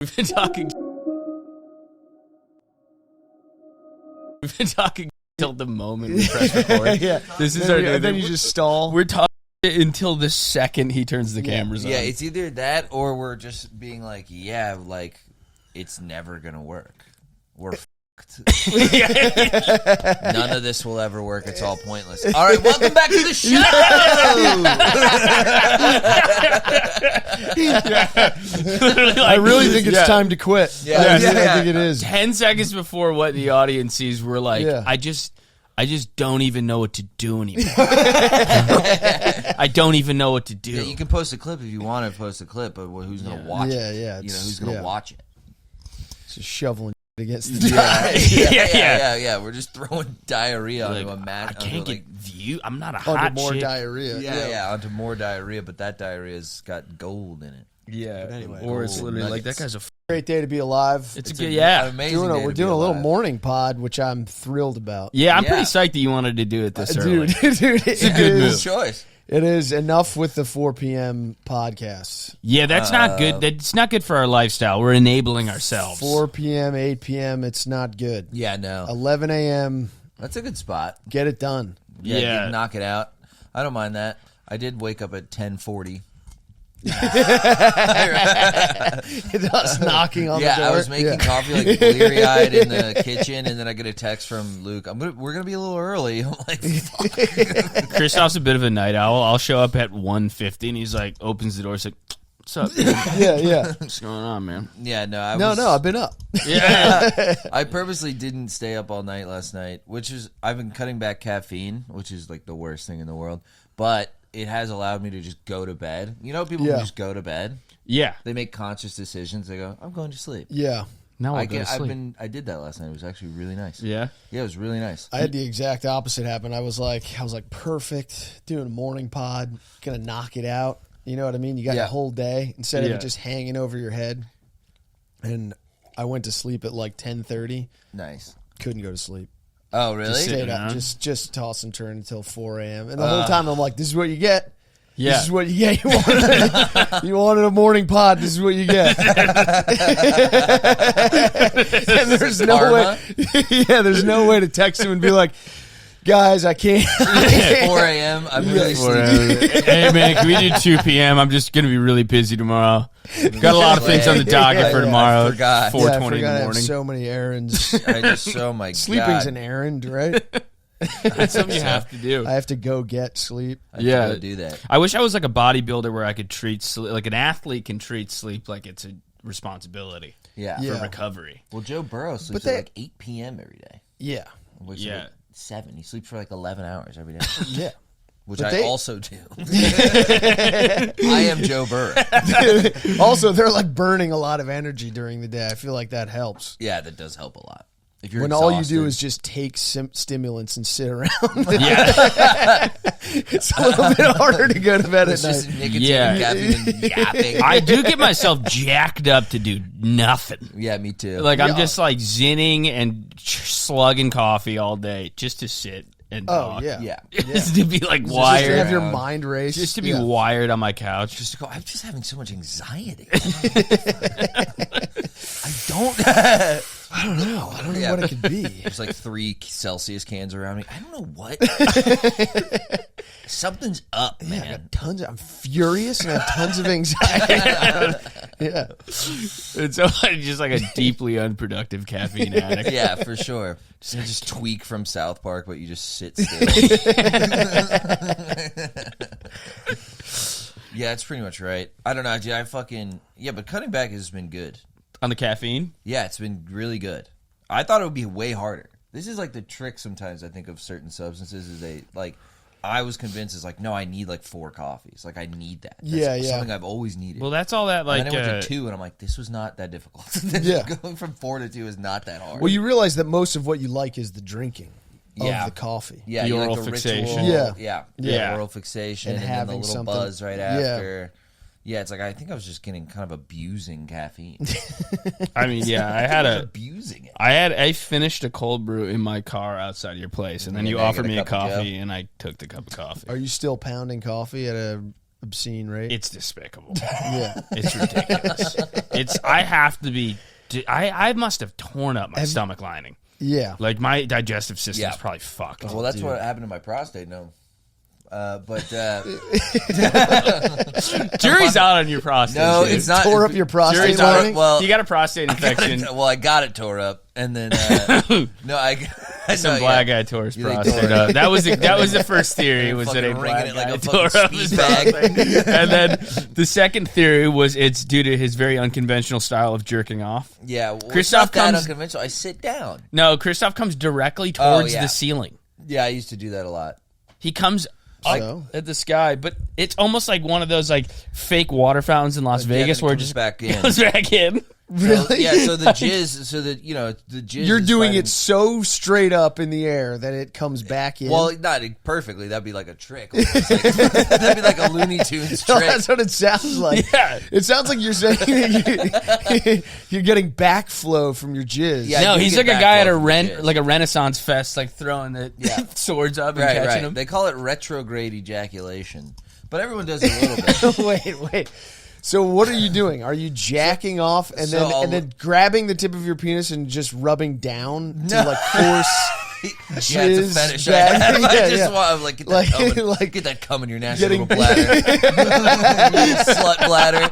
We've been talking. We've been talking until the moment we press record. Yeah. This is our. Then you just stall. We're talking until the second he turns the cameras on. Yeah, it's either that or we're just being like, yeah, like it's never gonna work. We're fucked. None of this will ever work. It's all pointless. All right, welcome back to the show. I really think it's time to quit. Yeah. I think it is. 10 seconds before what the audience sees, we're like, Yeah. I just don't even know what to do anymore. I don't even know what to do. Yeah, you can post a clip if you want to post a clip, but who's gonna watch it? Yeah. You know, who's gonna watch it? Just shoveling against the Yeah. We're just throwing diarrhea Like, onto a mat. I can't onto, get view. I'm not a onto hot more chick. diarrhea. onto more diarrhea, but that diarrhea's got gold in it. Yeah. But anyway, Or it's literally like, nuggets. that guy's a Great day to be alive. It's a good, yeah. Amazing. We're doing a little morning pod, which I'm thrilled about. Yeah, I'm Yeah. pretty psyched that you wanted to do it this early. Dude, it's a good move. choice. It is enough with the 4 p.m. podcasts. Yeah, that's not good. That's not good for our lifestyle. We're enabling ourselves. 4 p.m., 8 p.m., it's not good. Yeah, no. 11 a.m., That's a good spot. get it done. Yeah. Knock it out. I don't mind that. I did wake up at 10:40. Us knocking on the door. I was making coffee like bleary-eyed in the kitchen, and then I get a text from Luke. We're gonna be a little early. I'm like, fuck. Christoph's a bit of a night owl. I'll show up at 1:50, and he's like, opens the door, he's like, "What's up? Dude? Yeah. What's going on, man?" Yeah, no, I've been up. Yeah. I purposely didn't stay up all night last night, I've been cutting back caffeine, which is like the worst thing in the world, but it has allowed me to just go to bed. You know, people can just go to bed. Yeah. They make conscious decisions. They go, "I'm going to sleep." Yeah. Now I'll go to sleep. I did that last night. It was actually really nice. Yeah. Yeah, it was really nice. I had the exact opposite happen. I was like, perfect, doing a morning pod, gonna knock it out. You know what I mean? You got a whole day instead of it just hanging over your head. And I went to sleep at like 10:30. Nice. Couldn't go to sleep. Oh, really? Just stayed up, just toss and turn until 4 a.m. And the whole time I'm like, this is what you get. Yeah. This is what you get. You wanted a morning pod. This is what you get. And there's no way. Yeah, there's no way to text him and be like, guys, I can't. 4 a.m. I'm really sleepy. Hey, man, can we do 2 p.m.? I'm just going to be really busy tomorrow. Got a lot of things on the docket for tomorrow. I forgot. 4:20 I in forgot the I have morning. so many errands. Sleeping's an errand, right? That's something you have to do. I have to go get sleep. I have to do that. I wish I was like a bodybuilder where I could treat sleep, like an athlete can treat sleep like it's a responsibility Yeah. for recovery. Well, Joe Burrow sleeps at like 8 p.m. every day. Yeah. Wakes up at 7. He sleeps for like 11 hours every day. Yeah. Which I also do. I am Joe Burrow. Also, they're like burning a lot of energy during the day. I feel like that helps. Yeah, that does help a lot. If you're When exhausted. all you do is just take stimulants and sit around. Yeah. It's a little bit harder to go to bed at it's just night. nicotine Yeah. and caffeine and yapping. I do get myself jacked up to do nothing. Yeah, me too. Like I'm just like zinning and slugging coffee all day just to sit and talk. yeah. Just to be like Just to wired. have your mind race. Just to be wired on my couch. Just to go, I'm just having so much anxiety. I don't know. I don't know what it could be. There's like 3 Celsius cans around me. I don't know what. Something's up, man. I got I'm furious and I have tons of anxiety. Yeah. It's just like a deeply unproductive caffeine addict. Yeah, for sure. Just tweak from South Park, but you just sit still. Yeah, that's pretty much right. I don't know, dude. But cutting back has been good. On the caffeine? Yeah, it's been really good. I thought it would be way harder. This is like the trick sometimes I think of certain substances is I was convinced is like, no, I need like 4 coffees. Like I need that. That's something I've always needed. Well, that's all that like. And then I went to 2 and I'm like, this was not that difficult. Going from 4 to 2 is not that hard. Well, you realize that most of what you like is the drinking of the coffee. Yeah, The you oral like the fixation. Ritual, Yeah. oral fixation, and then the having little something. buzz right after. Yeah, it's like I think I was just getting kind of abusing caffeine. I mean, yeah, I had abusing it. I finished a cold brew in my car outside your place, and then you then you offered got a me a cup of coffee, and I took the cup of coffee. Are you still pounding coffee at a obscene rate. It's despicable. Yeah. It's ridiculous. I have to be. I must have torn up my stomach lining. Yeah. Like my digestive system's probably fucked. Well, that's what happened to my prostate. No. Jury's out on your prostate. No, dude. it's not. Tore up your prostate lining? Well, you got a prostate infection. I got it tore up, and then some black guy tore his prostate up. That was the first theory. Was that a black guy like tore up his prostate? And then the second theory was it's due to his very unconventional style of jerking off. Yeah, well, Christoph comes unconventional. I sit down. No, Christoph comes directly towards the ceiling. Yeah, I used to do that a lot. He comes at the sky, but it's almost like one of those like fake water fountains in Las Vegas where it just goes back in. Really? So the jizz, the jizz. You're doing it so straight up in the air that it comes back in. Well, not perfectly. That'd be like a trick. That'd be like a Looney Tunes trick. That's what it sounds like. Yeah. It sounds like you're saying you're getting backflow from your jizz. Yeah, no, he's like a guy at a Renaissance fest, like throwing the swords up and catching them. They call it retrograde ejaculation, but everyone does it a little bit. Wait. So what are you doing? Are you jacking off and then grabbing the tip of your penis and just rubbing down to like force jizz? Yeah, it's a fetish. Back? I just want to get that cum in your nasty little bladder, slut bladder.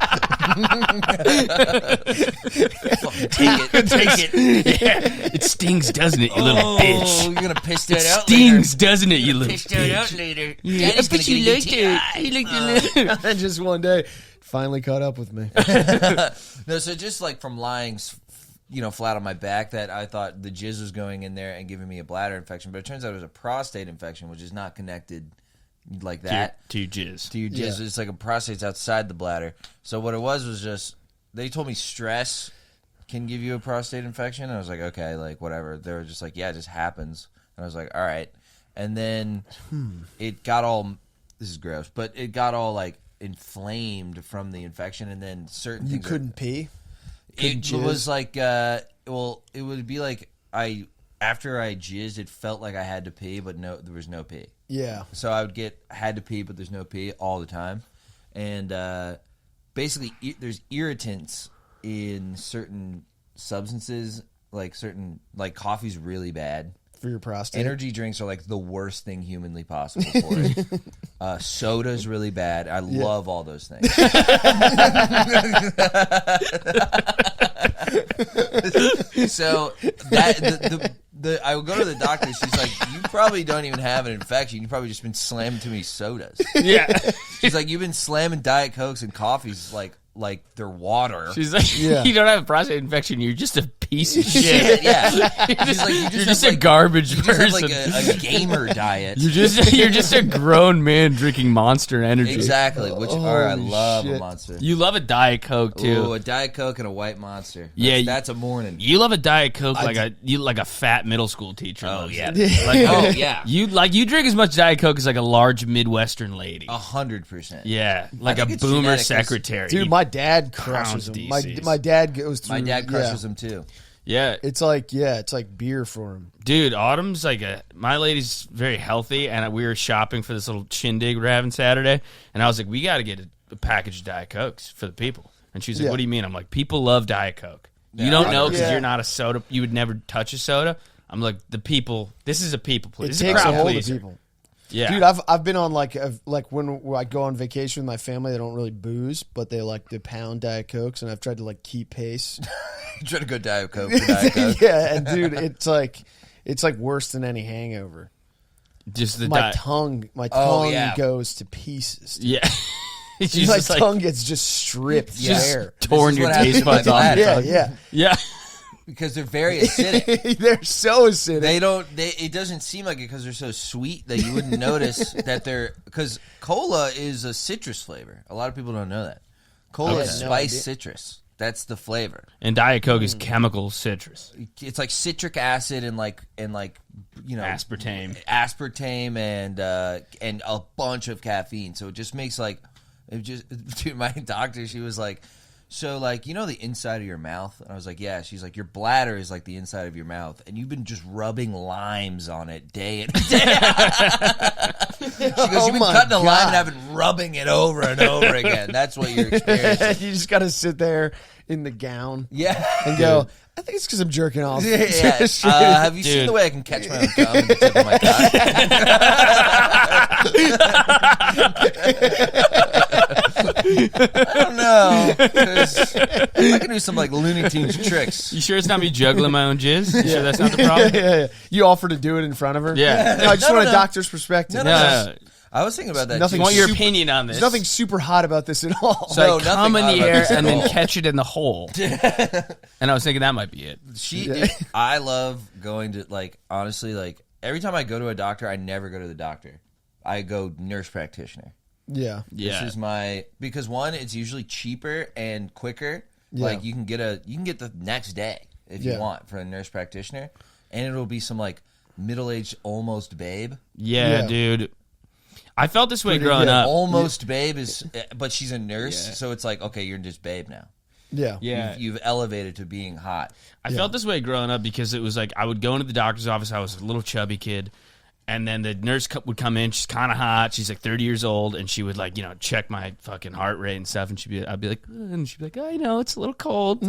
Take it. Yeah. It stings, doesn't it, you little bitch? You're gonna piss that out. Stings, doesn't it, you little piss that out bitch? later. Yeah, but you liked it. You liked it. And just one day, finally caught up with me. No, so just like from lying, flat on my back, that I thought the jizz was going in there and giving me a bladder infection, but it turns out it was a prostate infection, which is not connected like that to your jizz. To your jizz, it's like a prostate's outside the bladder. So what it was just they told me stress can give you a prostate infection. And I was like, okay, like whatever. They were just like, yeah, it just happens. And I was like, all right. And then it got all. This is gross, but it got all like inflamed from the infection, and then certain things. You couldn't pee? It was like, it would be like after I jizzed, it felt like I had to pee, but no, there was no pee. Yeah. So I had to pee, but there's no pee all the time. And basically, there's irritants in certain substances, like coffee's really bad. For your prostate? Energy drinks are like the worst thing humanly possible for it. Soda's really bad. I love all those things. So I would go to the doctor. She's like, you probably don't even have an infection. You've probably just been slamming too many sodas. Yeah. She's like, you've been slamming Diet Cokes and coffees like they're water. She's like, you don't have a prostate infection. You're just a piece of shit. Yeah. You're just a garbage person. You just have like a gamer diet. You're just a grown man drinking Monster Energy. Exactly. Which I love a Monster. You love a Diet Coke too. Ooh, a Diet Coke and a white Monster. That's a morning. You love a Diet Coke like a fat middle school teacher. Oh yeah. You drink as much Diet Coke as like a large Midwestern lady. 100%. Yeah, like a boomer secretary. Dude, my dad crushes them. My dad goes through. My dad crushes them too. Yeah, it's like beer for him. Dude, Autumn's my lady's very healthy, and we were shopping for this little shindig we're having Saturday, and I was like, we got to get a package of Diet Cokes for the people. And she's like, what do you mean? I'm like, people love Diet Coke. You don't know because you're not a soda. You would never touch a soda. I'm like, the people. This is a people pleaser. It takes a hold of people. Yeah, dude, I've been on like when I go on vacation with my family, they don't really booze, but they like to pound Diet Cokes, and I've tried to like keep pace. You try to go Diet Coke for Diet Coke. Yeah, and dude, it's like worse than any hangover. Just my tongue goes to pieces. Dude. Yeah, my tongue gets just stripped bare, torn your taste buds off. Yeah. Because they're very acidic. They're so acidic. It doesn't seem like it because they're so sweet that you wouldn't notice that they're. Because cola is a citrus flavor. A lot of people don't know that. Cola is spiced citrus. That's the flavor. And Diet Coke is chemical citrus. It's like citric acid and aspartame and a bunch of caffeine. So it just makes dude, my doctor, she was like, so, like, you know the inside of your mouth? And I was like, yeah. She's like, your bladder is like the inside of your mouth, and you've been just rubbing limes on it day in day out. She goes, you've been cutting a lime and I've been rubbing it over and over again. That's what you're experiencing. You just got to sit there in the gown. Yeah. And go, I think it's because I'm jerking off. Yeah. Have you seen the way I can catch my own cum in the tip of my cock? I don't know. 'Cause I can do some like Looney Tunes tricks. You sure it's not me juggling my own jizz? You sure that's not the problem? Yeah. You offer to do it in front of her? Yeah. No, I just want a doctor's perspective. No. I was thinking about that. Nothing. Too. I want your opinion on this. There's nothing super hot about this at all. So I come in the air and then all. catch it in the hole. And I was thinking that might be it. I love going to, like, honestly, like, every time I go to a doctor, I never go to the doctor. I go nurse practitioner. Yeah. Yeah. This is because one, it's usually cheaper and quicker. Yeah. Like, you can get the next day if you want for a nurse practitioner, and it'll be some like middle-aged almost babe. Yeah, dude. I felt this way growing up. Almost babe but she's a nurse, so it's like, okay, you're just babe now. Yeah. Yeah. You've elevated to being hot. I felt this way growing up because it was like I would go into the doctor's office. I was a little chubby kid. And then the nurse would come in. She's kind of hot. She's like 30 years old, and she would like check my fucking heart rate and stuff. And I'd be like, and she'd be like, I know it's a little cold.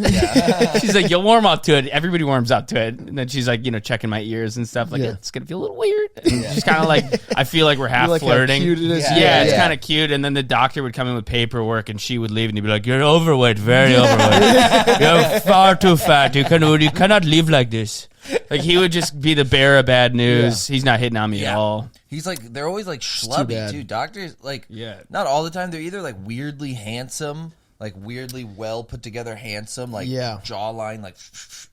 She's like, you'll warm up to it. Everybody warms up to it. And then she's like, checking my ears and stuff. Like it's gonna feel a little weird. And she's kind of like, I feel like we're half flirting. How cute it is. Yeah, it's kind of cute. And then the doctor would come in with paperwork, and she would leave, and he'd be like, you're overweight, very overweight. You're far too fat. You cannot live like this. Like, he would just be the bearer of bad news. Yeah. He's not hitting on me at all. He's like, they're always like schlubby too. Doctors, like, not all the time. They're either like weirdly handsome, like weirdly well put together handsome, like jawline, like,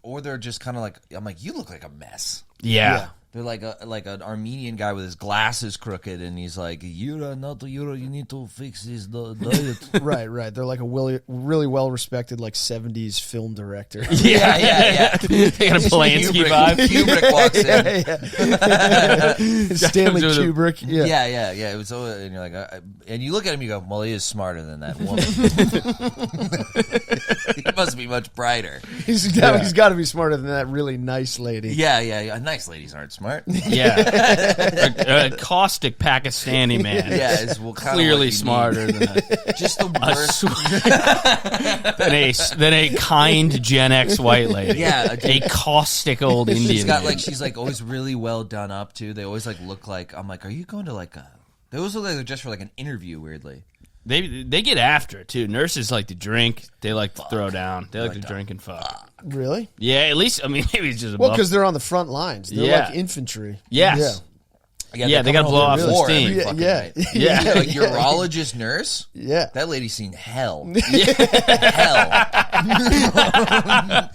or they're just kind of like, I'm like, you look like a mess. Yeah. They're like an Armenian guy with his glasses crooked, and he's like, you need to fix this diet. Right. They're like a really well respected like 70s film director. Yeah. They got a Polanski vibe. Kubrick walks in. Stanley Kubrick. Yeah. It was so, and you're like, and you look at him, you go, well, he is smarter than that woman. He must be much brighter. He's got to be smarter than that really nice lady. Yeah. Nice ladies aren't smart. Yeah, a caustic Pakistani man. Yeah, is clearly smarter than just the worst than a kind Gen X white lady. Yeah, a caustic old Indian. She's like always really well done up too. They always like look like, I'm like, are you going to like a? They always look like they're just for like an interview. Weirdly, they get after it too. Nurses like to drink. They like to throw down. They like to drink and fuck. Really? Yeah, at least, I mean, maybe it's just because they're on the front lines. They're like infantry. Yes. Yeah, they got to blow off the steam. Yeah. Like urologist nurse? Yeah. That lady's seen hell. Hell.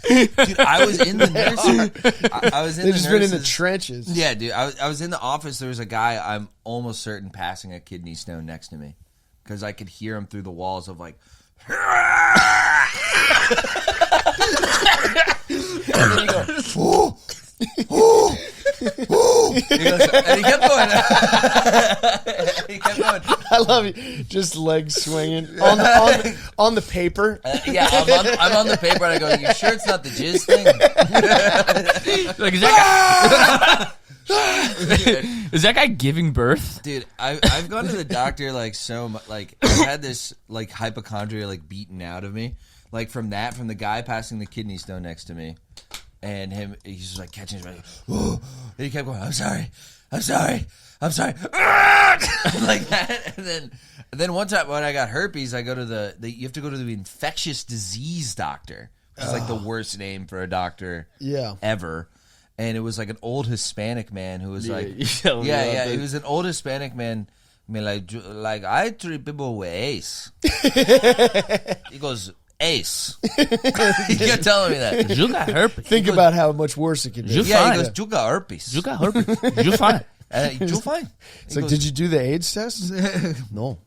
Dude, I was in the nursing. I was in They've just been in the trenches. Yeah, dude. I was in the office. There was a guy, I'm almost certain, passing a kidney stone next to me. Because I could hear him through the walls of like... And then you go, ooh, ooh, ooh. And he kept going. I love you. Just legs swinging on the paper. Yeah, I'm on the paper, and I go, you sure it's not the jizz thing? Like, is that guy giving birth? Dude, I've gone to the doctor like so much. Like, I've had this like hypochondria like beaten out of me. Like from the guy passing the kidney stone next to me, and he's just like catching his breath. And he kept going, I'm sorry. Like that. And then one time when I got herpes, I go to you have to go to the infectious disease doctor. It's like the worst name for a doctor ever. And it was like an old Hispanic man who was he was an old Hispanic man. I mean, like I treat people with ACE. He goes, ACE. He kept telling me that. You got herpes. Think about how much worse it could be. He goes, you got herpes. You got herpes. You fine. You fine. It's like, did you do the AIDS test? No.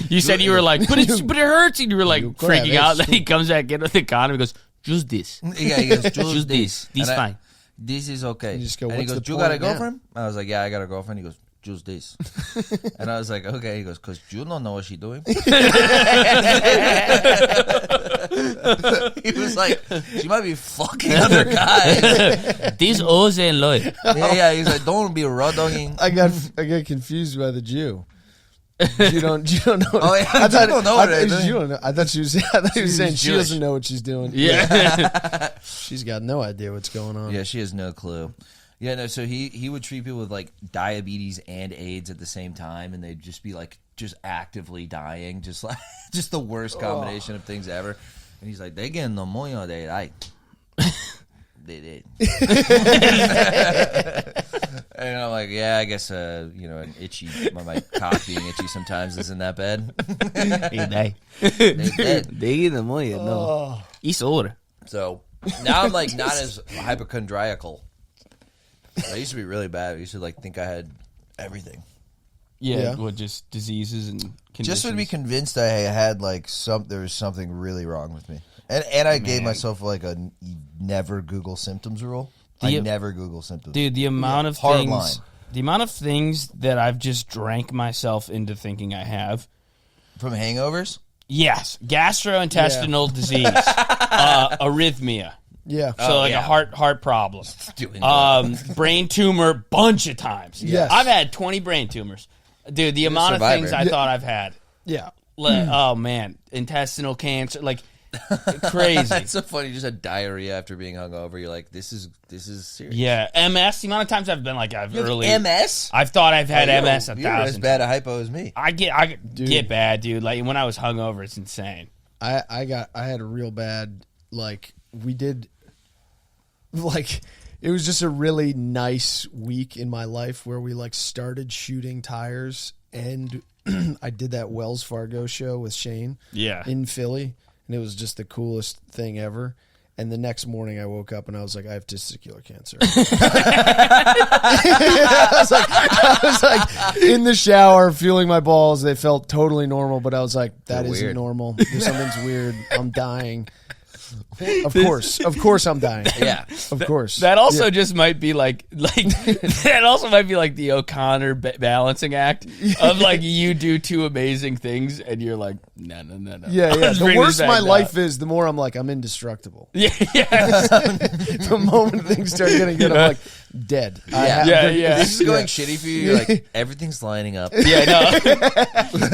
You said you were like, but it hurts, and you were like freaking out. Then he comes back in with the condom and goes, just this. Yeah, he goes, just this. This fine. This is okay. You just go, and he goes, you got a girlfriend? I was like, yeah, I got a girlfriend. He goes, choose this. And I was like, okay. He goes, because you don't know what she's doing. He was like, she might be fucking other guys. These O's and Lloyd. Yeah. He's like, don't be raw dogging. I got confused by the Jew. You don't know. Oh yeah, I don't know what it is. You don't know. I thought she was saying she doesn't know what she's doing. Yeah. She's got no idea what's going on. Yeah, she has no clue. Yeah, no. So he would treat people with like diabetes and AIDS at the same time, and they'd just be like just actively dying, just the worst combination of things ever. And he's like, they get pneumonia, they like. They did. And I'm like, yeah, I guess, an itchy, my cock being itchy sometimes isn't that bad. They get pneumonia, no. It's older. So now I'm like not as hypochondriacal. I used to be really bad. I used to like think I had everything. Yeah. What, just diseases and conditions? Just would be convinced I had like there was something really wrong with me. And I gave myself like a never Google symptoms rule. I never Google symptoms. Dude, the amount of things that I've just drank myself into thinking I have. From hangovers? Yes. Gastrointestinal disease. Arrhythmia. Yeah. So a heart problem. Brain tumor, bunch of times. Yes. I've had 20 brain tumors. Dude, the amount of things I thought I've had. Yeah. Oh, man. Intestinal cancer. Like, crazy. It's so funny. You just had diarrhea after being hungover. You're like, this is serious. Yeah. MS. The amount of times I've been like, MS? I've thought I've had MS 1,000 You're as bad a hypo as me. I get bad, dude. Like, when I was hungover, it's insane. I had a real bad, like, we did, like, it was just a really nice week in my life where we, like, started shooting tires, and I did that Wells Fargo show with Shane in Philly, and it was just the coolest thing ever. And the next morning I woke up and I was like, I have testicular cancer. I was like in the shower feeling my balls. They felt totally normal, but I was like, that isn't normal. Something's weird. I'm dying. Of course I'm dying. Yeah. Of course. That also just might be like that also might be like the O'Connor balancing act of like you do two amazing things and you're like, no. Yeah. The worse my life is, the more I'm like, I'm indestructible. Yeah. The moment things start getting good, I'm like, dead. Yeah. This is going shitty for you. You're like, everything's lining up. Yeah, no.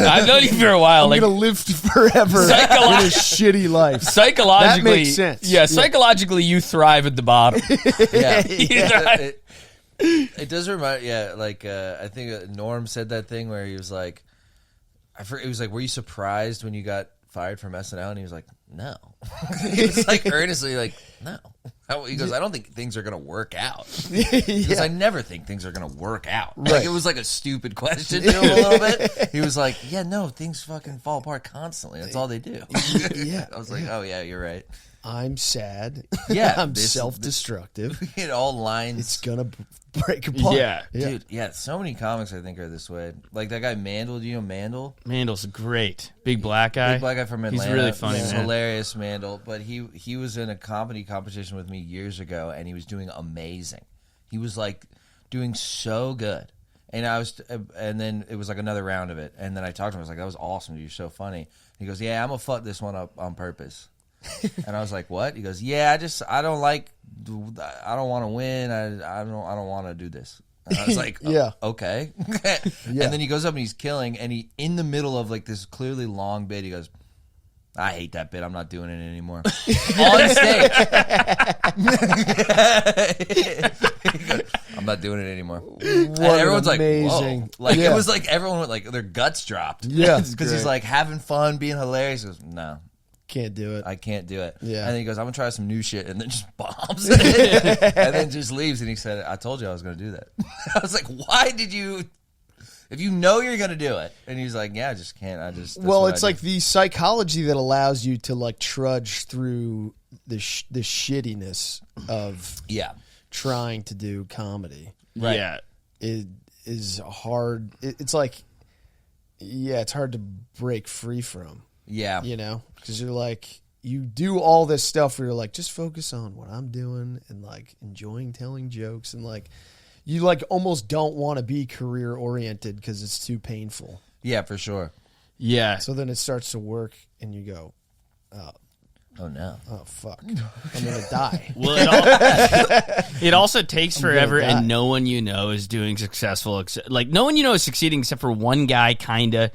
I've known you for a while. I'm gonna live forever in a shitty life. Psychologically, that makes sense. Yeah, psychologically, you thrive at the bottom. Yeah. It does remind. Yeah, like I think Norm said that thing where he was like, I forget. It was like, were you surprised when you got fired from SNL? And he was like, no. He was like earnestly like, no. He goes, I don't think things are going to work out. Because I never think things are going to work out. Right. Like, it was like a stupid question to him a little bit. He was like, yeah, no, things fucking fall apart constantly. That's all they do. Yeah. I was like, oh, yeah, you're right. I'm sad. Yeah. I'm self-destructive. It all lines. It's going to break apart. Yeah. Dude, yeah, so many comics I think are this way. Like that guy Mandel, do you know Mandel? Mandel's great. Big black guy. Big black guy from Atlanta. He's really funny, He's man. hilarious, Mandel. But he was in a comedy competition with me years ago, and he was doing amazing. He was like doing so good. And then it was like another round of it. And then I talked to him. I was like, that was awesome. You're so funny. He goes, yeah, I'm going to fuck this one up on purpose. And I was like, what? He goes, yeah, I don't want to win. I don't want to do this. And I was like, yeah, okay. And then he goes up and he's killing, and he in the middle of like this clearly long bit, he goes, I hate that bit. I'm not doing it anymore. On stage. He goes, I'm not doing it anymore. And everyone's amazing. Like, whoa. Like it was like everyone went like their guts dropped. Yeah. Because he's like having fun, being hilarious. He goes, no. Can't do it. I can't do it. Yeah. And then he goes, I'm going to try some new shit, and then just bombs it. And then just leaves. And he said, I told you I was going to do that. I was like, why did you, if you know you're going to do it? And he's like, yeah, I just can't. Well, it's like the psychology that allows you to like trudge through the shittiness of trying to do comedy. Right. Yeah. It is hard. It's like, it's hard to break free from. Yeah. You know, because you're like, you do all this stuff where you're like, just focus on what I'm doing and like enjoying telling jokes. And like, you like almost don't want to be career oriented because it's too painful. Yeah, for sure. Yeah. So then it starts to work, and you go, Oh no! oh fuck, I'm gonna die. Well, it also takes forever, and no one you know is doing successful. Like no one you know is succeeding except for one guy, kinda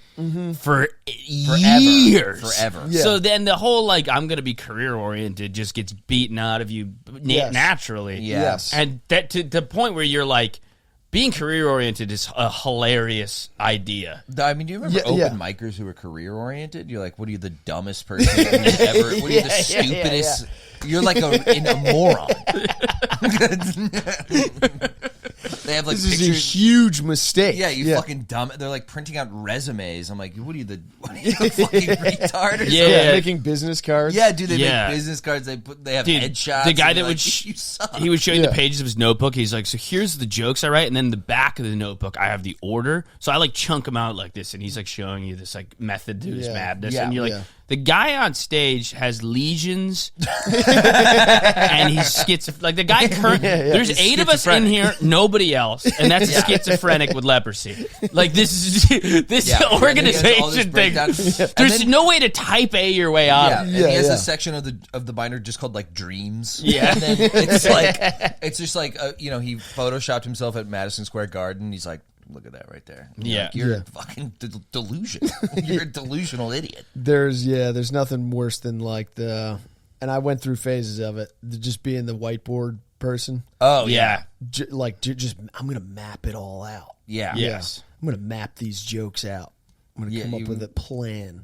for years, forever. Yeah. So then the whole like I'm gonna be career oriented just gets beaten out of you naturally. Yes. And that to the point where you're like, being career-oriented is a hilarious idea. I mean, do you remember open micers who were career-oriented? You're like, what are you, the dumbest person who's ever... What are you, the stupidest... You're like a moron. They have like this pictures. is a huge mistake. Yeah, you fucking dumb. They're like printing out resumes. I'm like, what are you, the fucking retard? Or Yeah. Making business cards. Yeah, dude, they make business cards. They have headshots. The guy that like, would he was showing the pages of his notebook. He's like, so here's the jokes I write, and then the back of the notebook I have the order. So I like chunk them out like this, and he's like showing you this like method to his madness, and you're like, the guy on stage has lesions, and he's schizophrenic. Like the guy, there's 8 of us in here, nobody else, and that's a schizophrenic with leprosy. Like this organization thing. There's no way to type A your way out. Yeah, and he has a section of the binder just called like dreams. Yeah, and then it's just like he photoshopped himself at Madison Square Garden. He's like, look at that right there. You're a fucking delusion. You're a delusional idiot. There's nothing worse than like and I went through phases of it, just being the whiteboard person. Oh yeah. Just I'm going to map it all out. Yeah. Yes. I'm going to map these jokes out. I'm going to come up with a plan.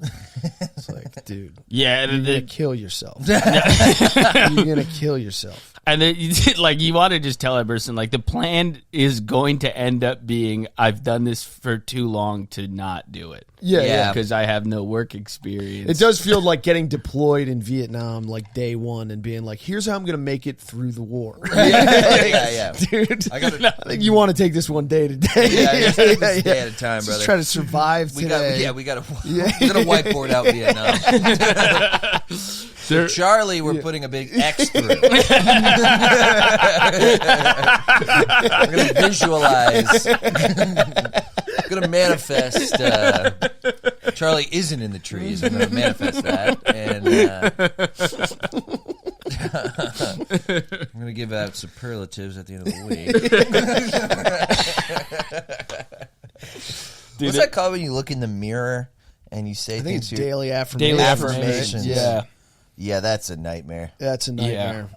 It's like, dude. Yeah. You're going to kill yourself. You're going to kill yourself. And then you want to just tell that person, like, the plan is going to end up being, I've done this for too long to not do it. Yeah. Because I have no work experience. It does feel like getting deployed in Vietnam, like day one, and being like, here's how I'm going to make it through the war. Yeah. Dude, I think you want to take this one day to day. Yeah, day at a time, brother. Just try to survive today. We got to whiteboard out Vietnam. So Charlie, we're putting a big X through. We're going to visualize. We're going to manifest. Charlie isn't in the trees. I'm going to manifest that. And I'm going to give out superlatives at the end of the week. What's that called when you look in the mirror and you say I think things? it's daily affirmations. Daily affirmations. Yeah. Yeah, that's a nightmare. That's a nightmare.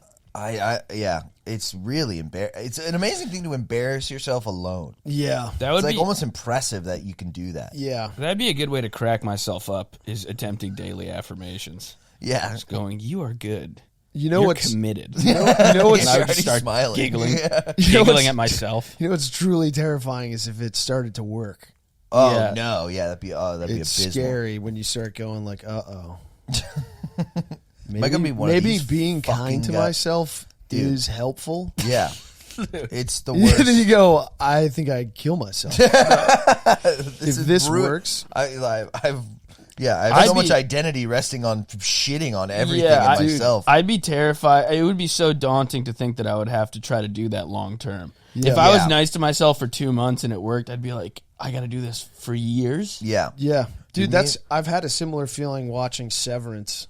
It's really it's an amazing thing to embarrass yourself alone. Yeah. That would it's like be almost impressive that you can do that. Yeah. That'd be a good way to crack myself up, is attempting daily affirmations. Yeah. Just going, you are good. You know You're what's committed. You know what's and I would just start smiling. giggling, Yeah. giggling at myself. You know what's truly terrifying is if it started to work. Oh no, yeah, that'd be abysmal. It's scary when you start going like, Maybe being kind to myself is helpful. Yeah. It's the worst. Then you go, I think I'd kill myself. If this works. I have so much identity resting on shitting on everything in myself. I'd be terrified. It would be so daunting to think that I would have to try to do that long term. Yeah. If I was nice to myself for 2 months and it worked, I'd be like, I got to do this for years. Yeah. Yeah. Dude, I've had a similar feeling watching Severance.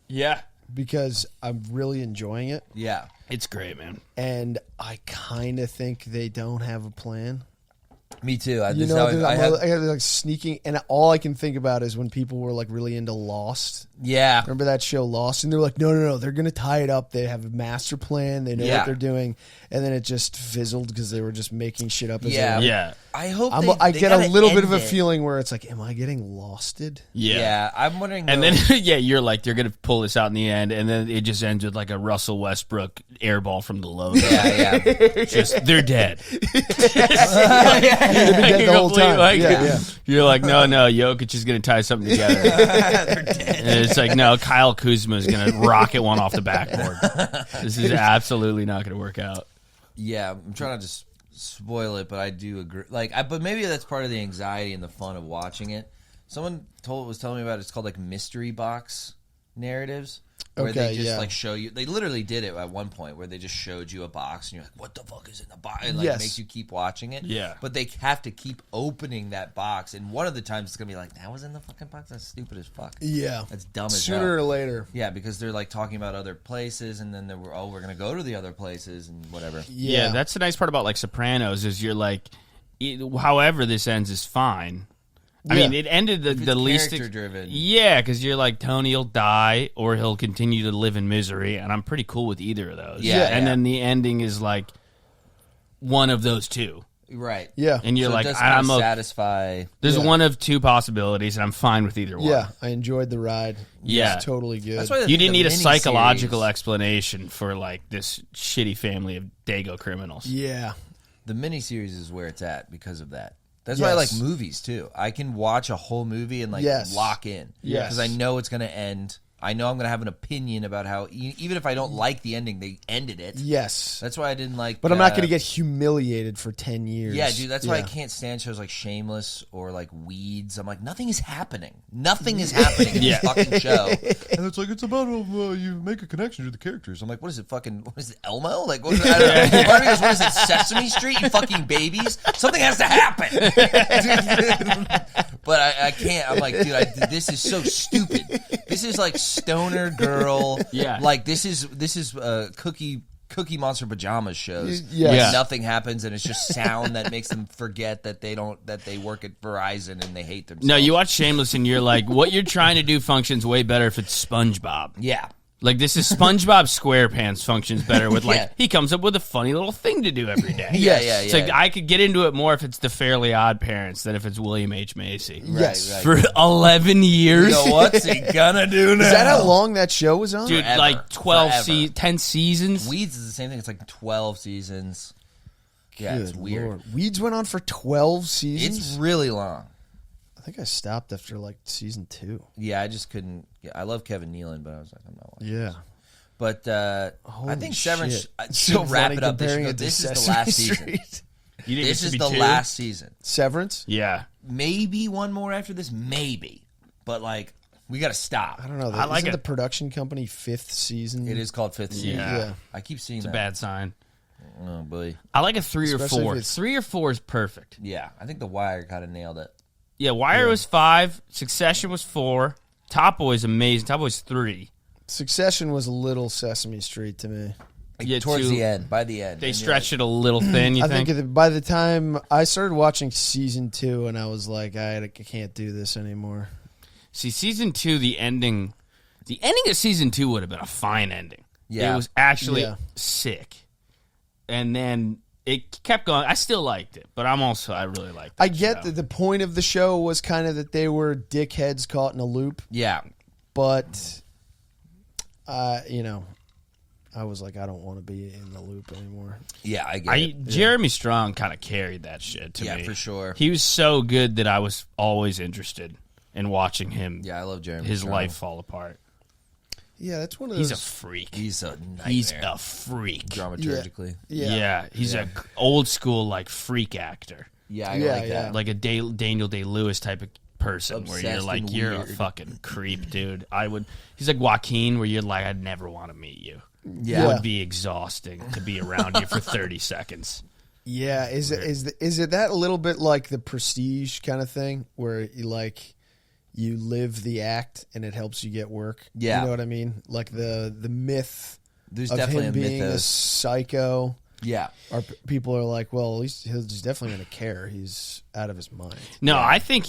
Yeah. Because I'm really enjoying it. Yeah. It's great, man. And I kind of think they don't have a plan. Me too. I got like sneaking, and all I can think about is when people were like really into Lost. Yeah. Remember that show Lost? And they're like, no, they're going to tie it up. They have a master plan. They know what they're doing. And then it just fizzled because they were just making shit up. Yeah. I hope I get a little bit of a feeling where it's like, am I getting losted? Yeah. I'm wondering. And then, you're like, they're going to pull this out in the end. And then it just ends with like a Russell Westbrook airball from the logo. Yeah. Just, they're dead. They've been dead the whole time. You're like, no, Jokic is going to tie something together. They're dead. And it's like, no, Kyle Kuzma is going to rocket one off the backboard. This is absolutely not going to work out. Yeah, I'm trying to just spoil it, but I do agree. But maybe that's part of the anxiety and the fun of watching it. Someone was telling me about it. It's called like mystery box narratives. Where they just like show you. They literally did it at one point where they just showed you a box and you're like, "What the fuck is in the box?" And like makes you keep watching it. Yeah. But they have to keep opening that box, and one of the times it's gonna be like, "That was in the fucking box. That's stupid as fuck." Yeah, that's dumb as hell. Sooner or later. Yeah, because they're like talking about other places, and then we're gonna go to the other places and whatever. Yeah, that's the nice part about like Sopranos is you're like, however this ends is fine. I mean, it ended the least character-driven. Yeah, because you're like, Tony will die or he'll continue to live in misery, and I'm pretty cool with either of those. Yeah, and then the ending is like one of those two. Right. Yeah. And you're so like, I'm satisfy. There's one of two possibilities, and I'm fine with either one. Yeah, I enjoyed the ride. Yeah, it's totally good. That's why you didn't need a psychological explanation for like this shitty family of Dago criminals. Yeah, the miniseries is where it's at because of that. That's why I like movies, too. I can watch a whole movie and, like, lock in. Yes. Because I know it's going to end. I know I'm going to have an opinion about how, even if I don't like the ending, they ended it. Yes. That's why I didn't like... But I'm not going to get humiliated for 10 years. Yeah, dude, that's why I can't stand shows like Shameless or like Weeds. I'm like, nothing is happening. Nothing is happening in this fucking show. And it's like, it's about you make a connection to the characters. I'm like, what is it, Elmo? Like, what is it? I don't know. Part of me goes, what is it, Sesame Street, you fucking babies? Something has to happen. But I can't. I'm like, dude, this is so stupid. This is like Stoner Girl. Yeah. Like, this is Cookie Monster Pajamas shows. Yes. Nothing happens, and it's just sound that makes them forget that they work at Verizon and they hate themselves. No, you watch Shameless and you're like, what you're trying to do functions way better if it's SpongeBob. Yeah. Like, this is SpongeBob SquarePants functions better with, like, he comes up with a funny little thing to do every day. Yeah. It's like, I could get into it more if it's the Fairly Odd Parents than if it's William H. Macy. Yes. Right. For 11 years. You know, what's he gonna do now? Is that how long that show was on? Dude, Forever. like 10 seasons. Weeds is the same thing. It's like 12 seasons. Yeah, Good it's weird. Lord. Weeds went on for 12 seasons? It's really long. I think I stopped after, like, season 2. Yeah, I just couldn't. Yeah, I love Kevin Nealon, but I was like, I'm not watching. Yeah. But I think Severance. So wrap it up. This is the last season. This is the last season. Severance? Yeah. Maybe one more after this. Maybe, but like we got to stop. I don't know. I like Isn't it. the production company 5th season? It is called 5th season. Yeah. I keep seeing It's that. a bad sign. Oh boy. I like a 3 Especially or if 4. it's- 3 or 4 is perfect. Yeah, I think The Wire kind of nailed it. Yeah, Wire was 5. Succession was 4. Top Boy's amazing. Top Boy's 3. Succession was a little Sesame Street to me. Yeah, Towards 2. the end, by the end, They stretched it a little thin, you I think? think by the time I started watching season 2, and I was like, I can't do this anymore. See, season 2, the ending of season 2 would have been a fine ending. Yeah. It was actually sick. And then it kept going. I still liked it, but I really liked it. I get that the point of the show was kind of that they were dickheads caught in a loop, Yeah. but, I was like, I don't want to be in the loop anymore. Yeah, I get it. Jeremy Strong kind of carried that shit to me. Yeah, for sure. He was so good that I was always interested in watching him. Yeah, I love Jeremy his Strong. life fall apart. Yeah, that's one of those. He's a freak. He's a nightmare. He's a freak. Dramaturgically. Yeah, he's a old school like freak actor, Yeah, I Yeah, like yeah. that. like a Daniel Day-Lewis type of person, where you're Obsessed like, and you're a weird. fucking creep, dude. He's like Joaquin, where you're like, I'd never want to meet you. Yeah. It would be exhausting to be around you for 30 seconds. Yeah, is it that a little bit like the Prestige kind of thing, where you live the act and it helps you get work? Yeah. You know what I mean? Like the myth There's of definitely him a being a mythos. psycho. Yeah. Or people are like, well, at least he's definitely going to care. He's out of his mind. No, I think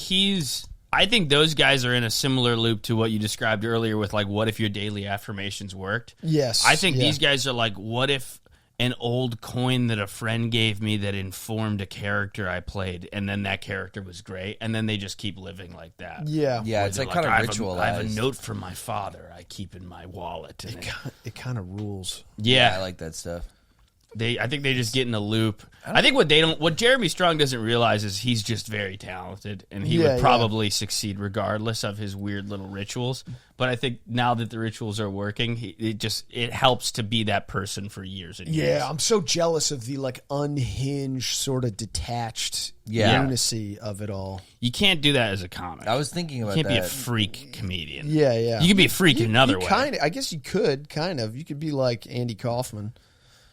those guys are in a similar loop to what you described earlier with like, what if your daily affirmations worked? Yes. I think yeah. these guys are like, what if an old coin that a friend gave me that informed a character I played, and then that character was great, and then they just keep living like that. Yeah. Yeah, Where it's they're like kind of I have ritualized. I have a note from my father I keep in my wallet. And It kind of rules. Yeah, yeah, I like that stuff. I think they just get in a loop. I think what Jeremy Strong doesn't realize is he's just very talented, and he would probably succeed regardless of his weird little rituals. But I think now that the rituals are working, it helps to be that person for years and years. Yeah, I'm so jealous of the like unhinged, sort of detached lunacy of it all. You can't do that as a comic. I was thinking about that. You can't be a freak comedian. Yeah, yeah. You can be a freak in another way. I guess you could, kind of. You could be like Andy Kaufman.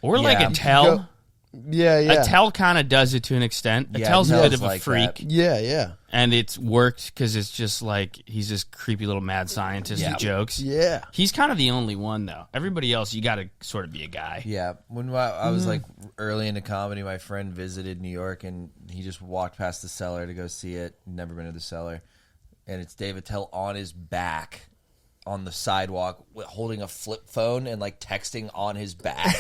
Or like Attell. Yeah. Attell kind of does it to an extent. Attell's a bit of a freak. That. Yeah. And it's worked because it's just like he's this creepy little mad scientist who jokes. Yeah. He's kind of the only one, though. Everybody else, you got to sort of be a guy. Yeah. When I was like early into comedy, my friend visited New York, and he just walked past the Cellar to go see it. Never been to the Cellar. And it's Dave Attell on his back on the sidewalk holding a flip phone and like texting on his back.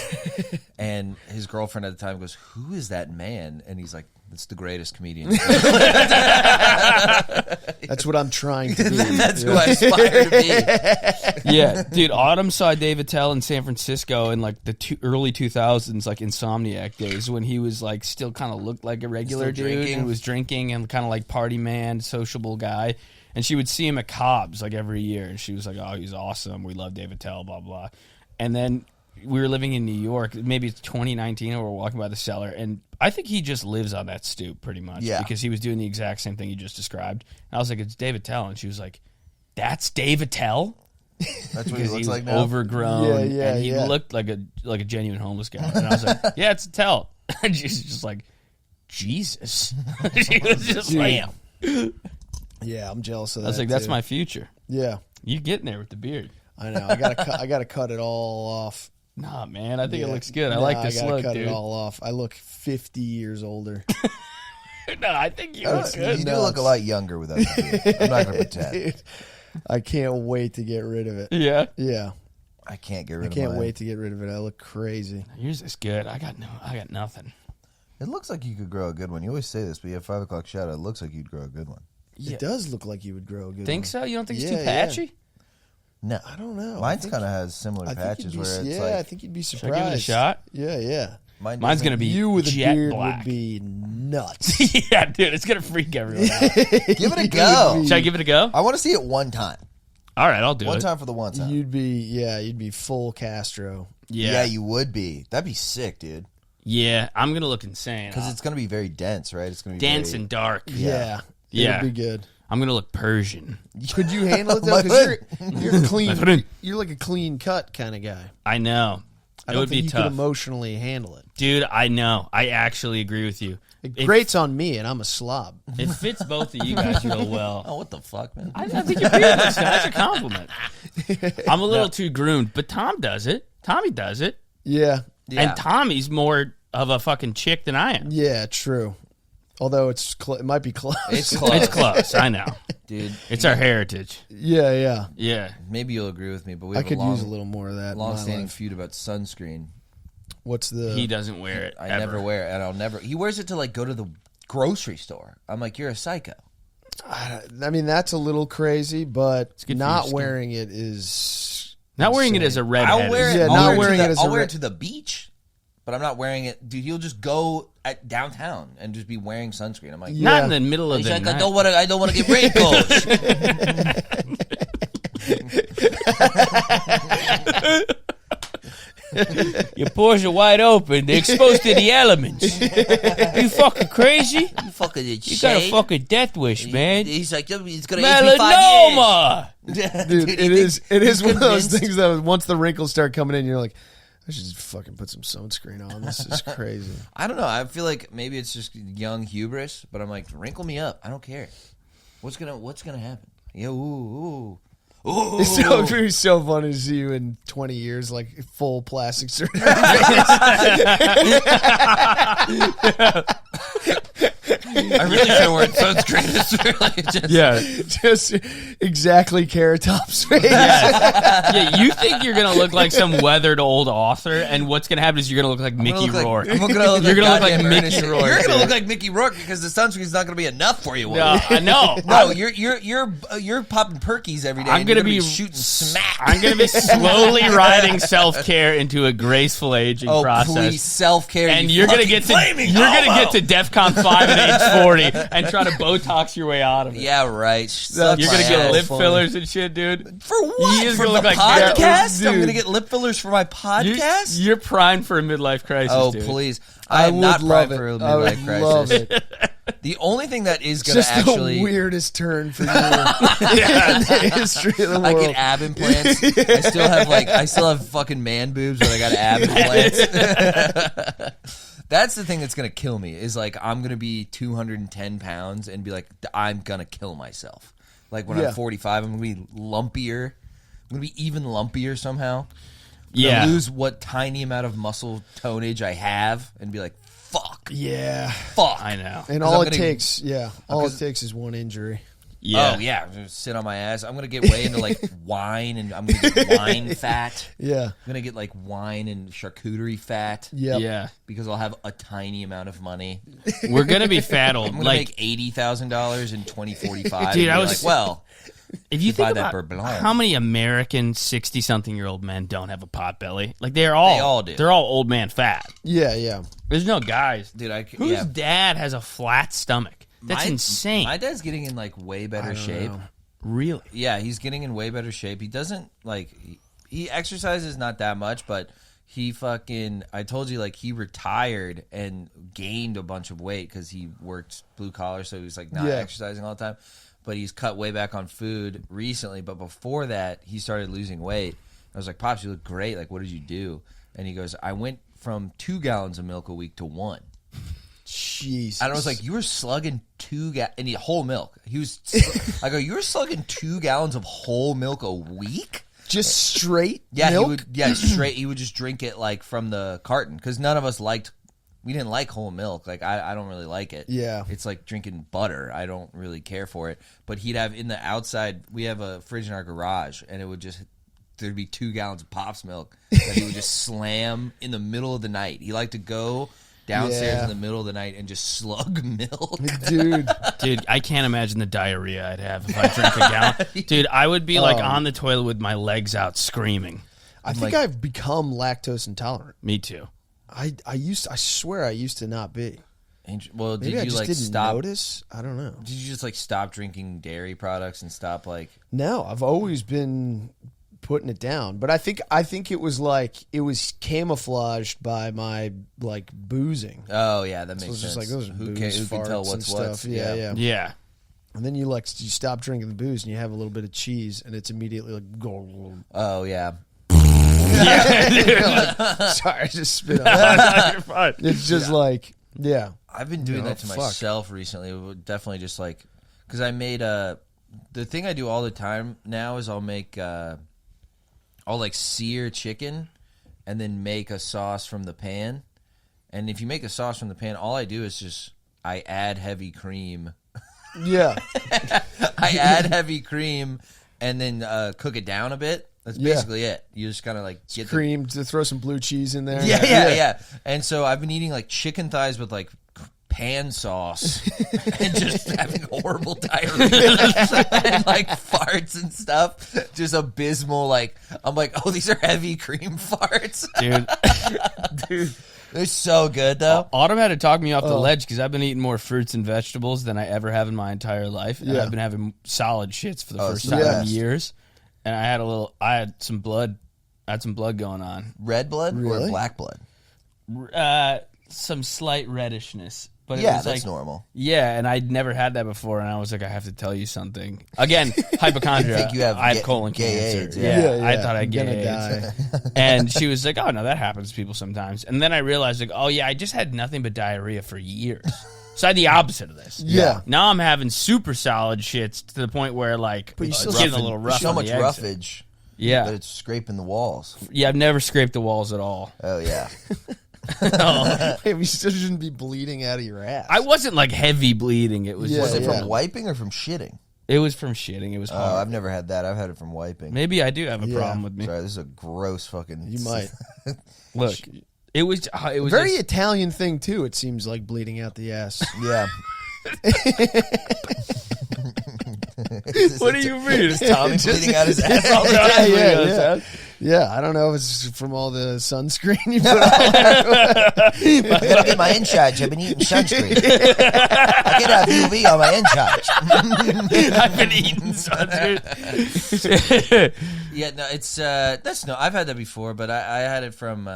And his girlfriend at the time goes, "Who is that man?" And he's like, "It's the greatest comedian." That's what I'm trying to be. That's who I aspire to be. Yeah, dude. Autumn saw Dave Attell in San Francisco in like the early 2000s, like Insomniac days, when he was like still kind of looked like a regular dude and was drinking and kind of like party man, sociable guy. And she would see him at Cobb's like every year, and she was like, "Oh, he's awesome. We love Dave Attell, blah blah." And then we were living in New York. Maybe it's 2019, and we're walking by the Cellar, and I think he just lives on that stoop pretty much. Yeah. Because he was doing the exact same thing you just described. And I was like, "It's Dave Attell," and she was like, "That's Dave Attell?" That's what he looks like now. Overgrown, and he looked like a genuine homeless guy. And I was like, "Yeah, it's Attell." And she's just like, "Jesus." She was just like, yeah, I'm jealous of that. I was like, "That's my future." Yeah, you getting there with the beard. I know. I gotta cut it all off. Nah, man, I think it looks good. I like this look, cut dude. it all off. I look 50 years older. No, I think you look good. You do look a lot younger without the beard. I'm not gonna pretend. Dude, I can't wait to get rid of it. Yeah. I can't get rid of it. I can't wait to get rid of it. I look crazy. Yours is good. I got nothing. It looks like you could grow a good one. You always say this, but you have 5 o'clock shadow. It looks like you'd grow a good one. Yeah. It does look like you would grow a good Think one. so? You don't think it's too patchy? No. I don't know. Mine's kind of has similar patches where it's like... I think you'd be surprised. Should I give it a shot? Yeah. Mine's going to be you with jet a beard black. Would be nuts. Yeah, dude, it's going to freak everyone out. Give it a go. Should I give it a go? I want to see it one time. All right, I'll do it. One time for the one time. You'd be full Castro. Yeah, you would be. That'd be sick, dude. Yeah, I'm going to look insane. Because it's going to be very dense, right? It's going to be dense and dark. Yeah. It'd be good. I'm going to look Persian. Could you handle it, though? Because you're clean. You're like a clean cut kind of guy. I know. I don't think you could emotionally handle it. Dude, I know. I actually agree with you. It grates on me, and I'm a slob. It fits both of you guys real well. Oh, what the fuck, man? I think your beard looks good. That's a compliment. I'm a little too groomed, but Tom does it. Tommy does it. Yeah. And Tommy's more of a fucking chick than I am. Yeah, true. Although it might be close. It's close. It's close. I know. Dude. It's our heritage. Yeah. Maybe you'll agree with me, but we have I could use a little more of that. Long-standing feud about sunscreen. What's the... He doesn't wear it. I never wear it, and I'll never... He wears it to, like, go to the grocery store. I'm like, you're a psycho. I mean, that's a little crazy, but not wearing it is... Not wearing it as a redhead. I'll wear it. Yeah, not wearing it as I'll wear it to the beach, but I'm not wearing it. Dude, you'll just go at downtown and just be wearing sunscreen. I'm like, not in the middle of the night. night. I don't want to get wrinkles. Your pores are wide open. They're exposed to the elements. You fucking crazy? You fucking You got a fucking death wish, man. He's like, it's gonna age me 5 melanoma. Dude, it is one of those things that once the wrinkles start coming in, you're like, I should just fucking put some sunscreen on. This is crazy. I don't know. I feel like maybe it's just young hubris, but I'm like, wrinkle me up. I don't care. What's gonna happen? Yeah, ooh. It's so funny to see you in 20 years, like full plastic surgery. I really should wear sunscreen. Just exactly Carrot Top's face. Yeah, you think you're gonna look like some weathered old author, and what's gonna happen is you're gonna look like Mickey Rourke. You're gonna look like Mickey Rourke. You're gonna look like Mickey Rourke because the sunscreen's not gonna be enough for you. No, I know. No, you're popping perkies every day. I'm gonna be shooting smack. I'm gonna be slowly riding self-care into a graceful aging process. Please, self-care, and you're gonna get to DEFCON 5 at age 40 and try to Botox your way out of it. Yeah, right. You're gonna get lip fillers and shit, dude. For what? For the podcast? I'm gonna get lip fillers for my podcast? You're primed for a midlife crisis, dude. Please. I am not primed for a midlife crisis. Love it. The only thing that is going to actually... the weirdest turn for you in the history of the world. I get ab implants. I still have fucking man boobs, but I got ab implants. That's the thing that's going to kill me, is like I'm going to be 210 pounds and be like, I'm going to kill myself. Like when I'm 45, I'm going to be lumpier. I'm going to be even lumpier somehow. Yeah. Lose what tiny amount of muscle tonnage I have and be like, fuck. Yeah. Fuck. I know. And all it takes is one injury. Yeah. Oh, yeah. Just sit on my ass. I'm going to get way into like wine, and I'm going to get wine fat. Yeah. I'm going to get like wine and charcuterie fat. Yep. Yeah. Because I'll have a tiny amount of money. We're going to be fat old. I'm going to make $80,000 in 2045. Dude, I was like, well... If you think about how many American 60-something-year-old men don't have a pot belly, like they all do. They're all old man fat. Yeah, yeah. There's no guys, dude. Whose dad has a flat stomach? That's insane. My dad's getting in like way better shape. Really? Yeah, he's getting in way better shape. He doesn't like he exercises not that much, but he fucking. I told you, like he retired and gained a bunch of weight because he worked blue collar, so he was like not exercising all the time. But he's cut way back on food recently. But before that, he started losing weight. I was like, Pops, you look great. Like, what did you do? And he goes, I went from 2 gallons of milk a week to 1. Jesus. And I was like, you were slugging 2 gallons, and whole milk. I go, you were slugging 2 gallons of whole milk a week? Just straight milk? Straight. He would just drink it like from the carton because none of us we didn't like whole milk. Like, I don't really like it. Yeah. It's like drinking butter. I don't really care for it. But he'd have in the outside, we have a fridge in our garage, and there'd be 2 gallons of Pop's milk that he would just slam in the middle of the night. He liked to go downstairs in the middle of the night and just slug milk. Dude, I can't imagine the diarrhea I'd have if I drank a gallon. Dude, I would be like on the toilet with my legs out screaming. I think I've become lactose intolerant. Me too. I swear I used to not be. Well, Maybe I just didn't notice? I don't know. Did you just like stop drinking dairy products and stop like? No, I've always been putting it down, but I think it was camouflaged by my like boozing. Oh yeah, that makes sense. Just like those who booze, can tell what's what? Yeah. And then you stop drinking the booze and you have a little bit of cheese and it's immediately like oh yeah. Sorry, I just spit on it. You're fine. It's just like, yeah. I've been doing that to myself recently. Definitely just like, because I made the thing I do all the time now is I'll like sear chicken and then make a sauce from the pan. And if you make a sauce from the pan, all I do is I add heavy cream. Yeah. I add heavy cream and then cook it down a bit. That's basically it. You just kind of like get cream to throw some blue cheese in there. Yeah. And so I've been eating like chicken thighs with like pan sauce and just having horrible diarrhea and like farts and stuff. Just abysmal. Like I'm like, oh, these are heavy cream farts, dude. They're so good though. Autumn had to talk me off the ledge because I've been eating more fruits and vegetables than I ever have in my entire life. And I've been having solid shits for the first time in years. And I had some blood going on. Red blood or black blood? Some slight reddishness. But it was that's normal. Yeah, and I'd never had that before, and I was like, I have to tell you something. Again, hypochondria. I think you have I had colon cancer. AIDS, I thought I had gay AIDS. And she was like, oh, no, that happens to people sometimes. And then I realized, like, oh, yeah, I just had nothing but diarrhea for years. So I had the opposite of this. Yeah. Now I'm having super solid shits to the point where, like, it's getting a little rough. So much roughage. Yeah. That it's scraping the walls. Yeah, I've never scraped the walls at all. Oh, yeah. Maybe you still shouldn't be bleeding out of your ass. I wasn't like heavy bleeding. It was. Was it from wiping or from shitting? It was from shitting. It was hard. I've never had that. I've had it from wiping. Maybe I do have a problem with me. Sorry, this is a gross fucking... You might. Look, it was very Italian thing, too, it seems like, bleeding out the ass. Yeah. What do you mean? Is Tommy bleeding out his ass? Yeah, I don't know if it's from all the sunscreen you put on. I gotta get my in-charge. I've been eating sunscreen. I get have UV on my in-charge. I've been eating sunscreen. Yeah, no, it's that's no. I've had that before, but I had it from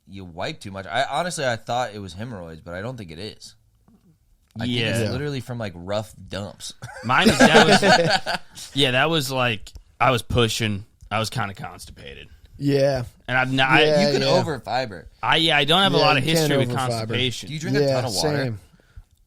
you wipe too much. I thought it was hemorrhoids, but I don't think it is. I think it's literally from like rough dumps. Mine is that was like I was pushing. I was kind of constipated. Yeah, and I've not. You can over fiber. I don't have a lot of history with constipation. Do you drink a ton of water? Same.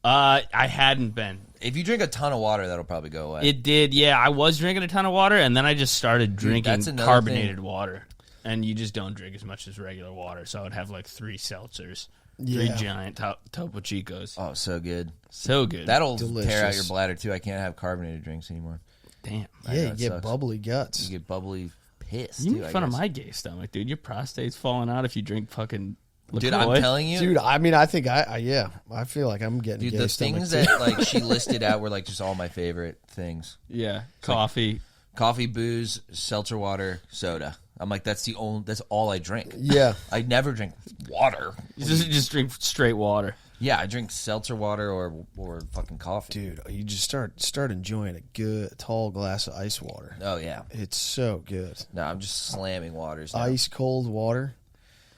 I hadn't been. If you drink a ton of water, that'll probably go away. It did. Yeah, I was drinking a ton of water, and then I just started drinking carbonated water. And you just don't drink as much as regular water, so I would have like 3 seltzers. 3 giant Topo Chicos. Oh, so good. So good. That'll tear out your bladder, too. I can't have carbonated drinks anymore. Damn. Yeah, you get bubbly guts. You get bubbly piss, You make fun of my gay stomach, dude. Your prostate's falling out if you drink fucking LaCroix. Dude, I'm telling you. Dude, I mean, I think I feel like I'm getting Dude, gay the stomach things too. that like she listed out were like just all my favorite things. Yeah. Coffee. Coffee, booze, seltzer water, soda. I'm like, that's all I drink. Yeah. I never drink water. You just drink straight water. Yeah, I drink seltzer water or fucking coffee. Dude, you just start enjoying a good tall glass of ice water. Oh, yeah. It's so good. No, I'm just slamming waters now. Ice cold water.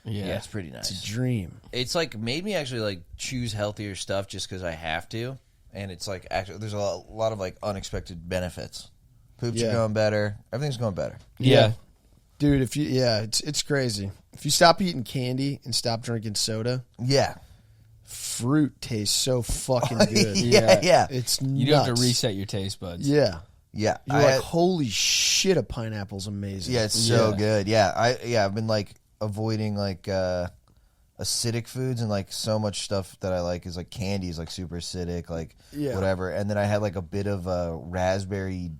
Yeah, it's pretty nice. It's a dream. It's like made me actually like choose healthier stuff just because I have to. And it's like actually there's a lot of like unexpected benefits. Poops are going better. Everything's going better. Yeah. Dude, it's crazy. If you stop eating candy and stop drinking soda, fruit tastes so fucking good. Yeah. It's nuts. You do have to reset your taste buds. Yeah. Yeah. You're like, holy shit, a pineapple's amazing. Yeah, it's so good. Yeah. I've been like avoiding like acidic foods, and like so much stuff that I like is like candy is like super acidic, like whatever. And then I had like a bit of raspberry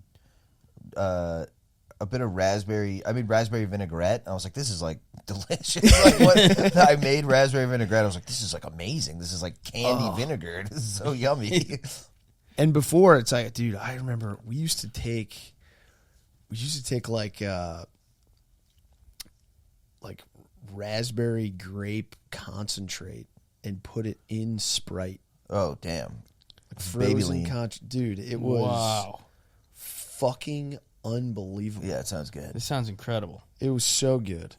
I made raspberry vinaigrette. I was like, this is like delicious. Like what I made raspberry vinaigrette. I was like, this is like amazing. This is like candy vinegar. This is so yummy. And before it's like, dude, I remember we used to take like raspberry grape concentrate and put it in Sprite. Oh damn. Like frozen dude, it was fucking unbelievable. Yeah, it sounds good. This sounds incredible. It was so good.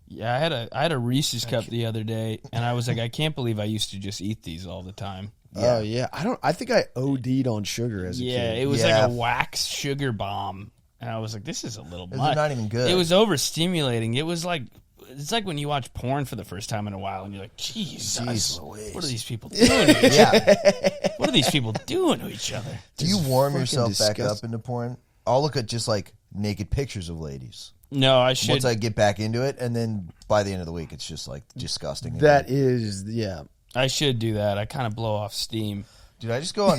Yeah, I had a Reese's cup the other day, and I was like, I can't believe I used to just eat these all the time. Oh yeah, I think I OD'd on sugar as a kid. Yeah, it was like a wax sugar bomb, and I was like, this is a little much. It's not even good. It was overstimulating. It was like it's like when you watch porn for the first time in a while, and you're like, Jesus, what are these people doing to each other? What are these people doing to each other? Do you warm yourself back up into porn? I'll look at just like naked pictures of ladies. No, I should. Once I get back into it, and then by the end of the week, it's just like disgusting. That is, yeah. I should do that. I kind of blow off steam. Dude, I just go on.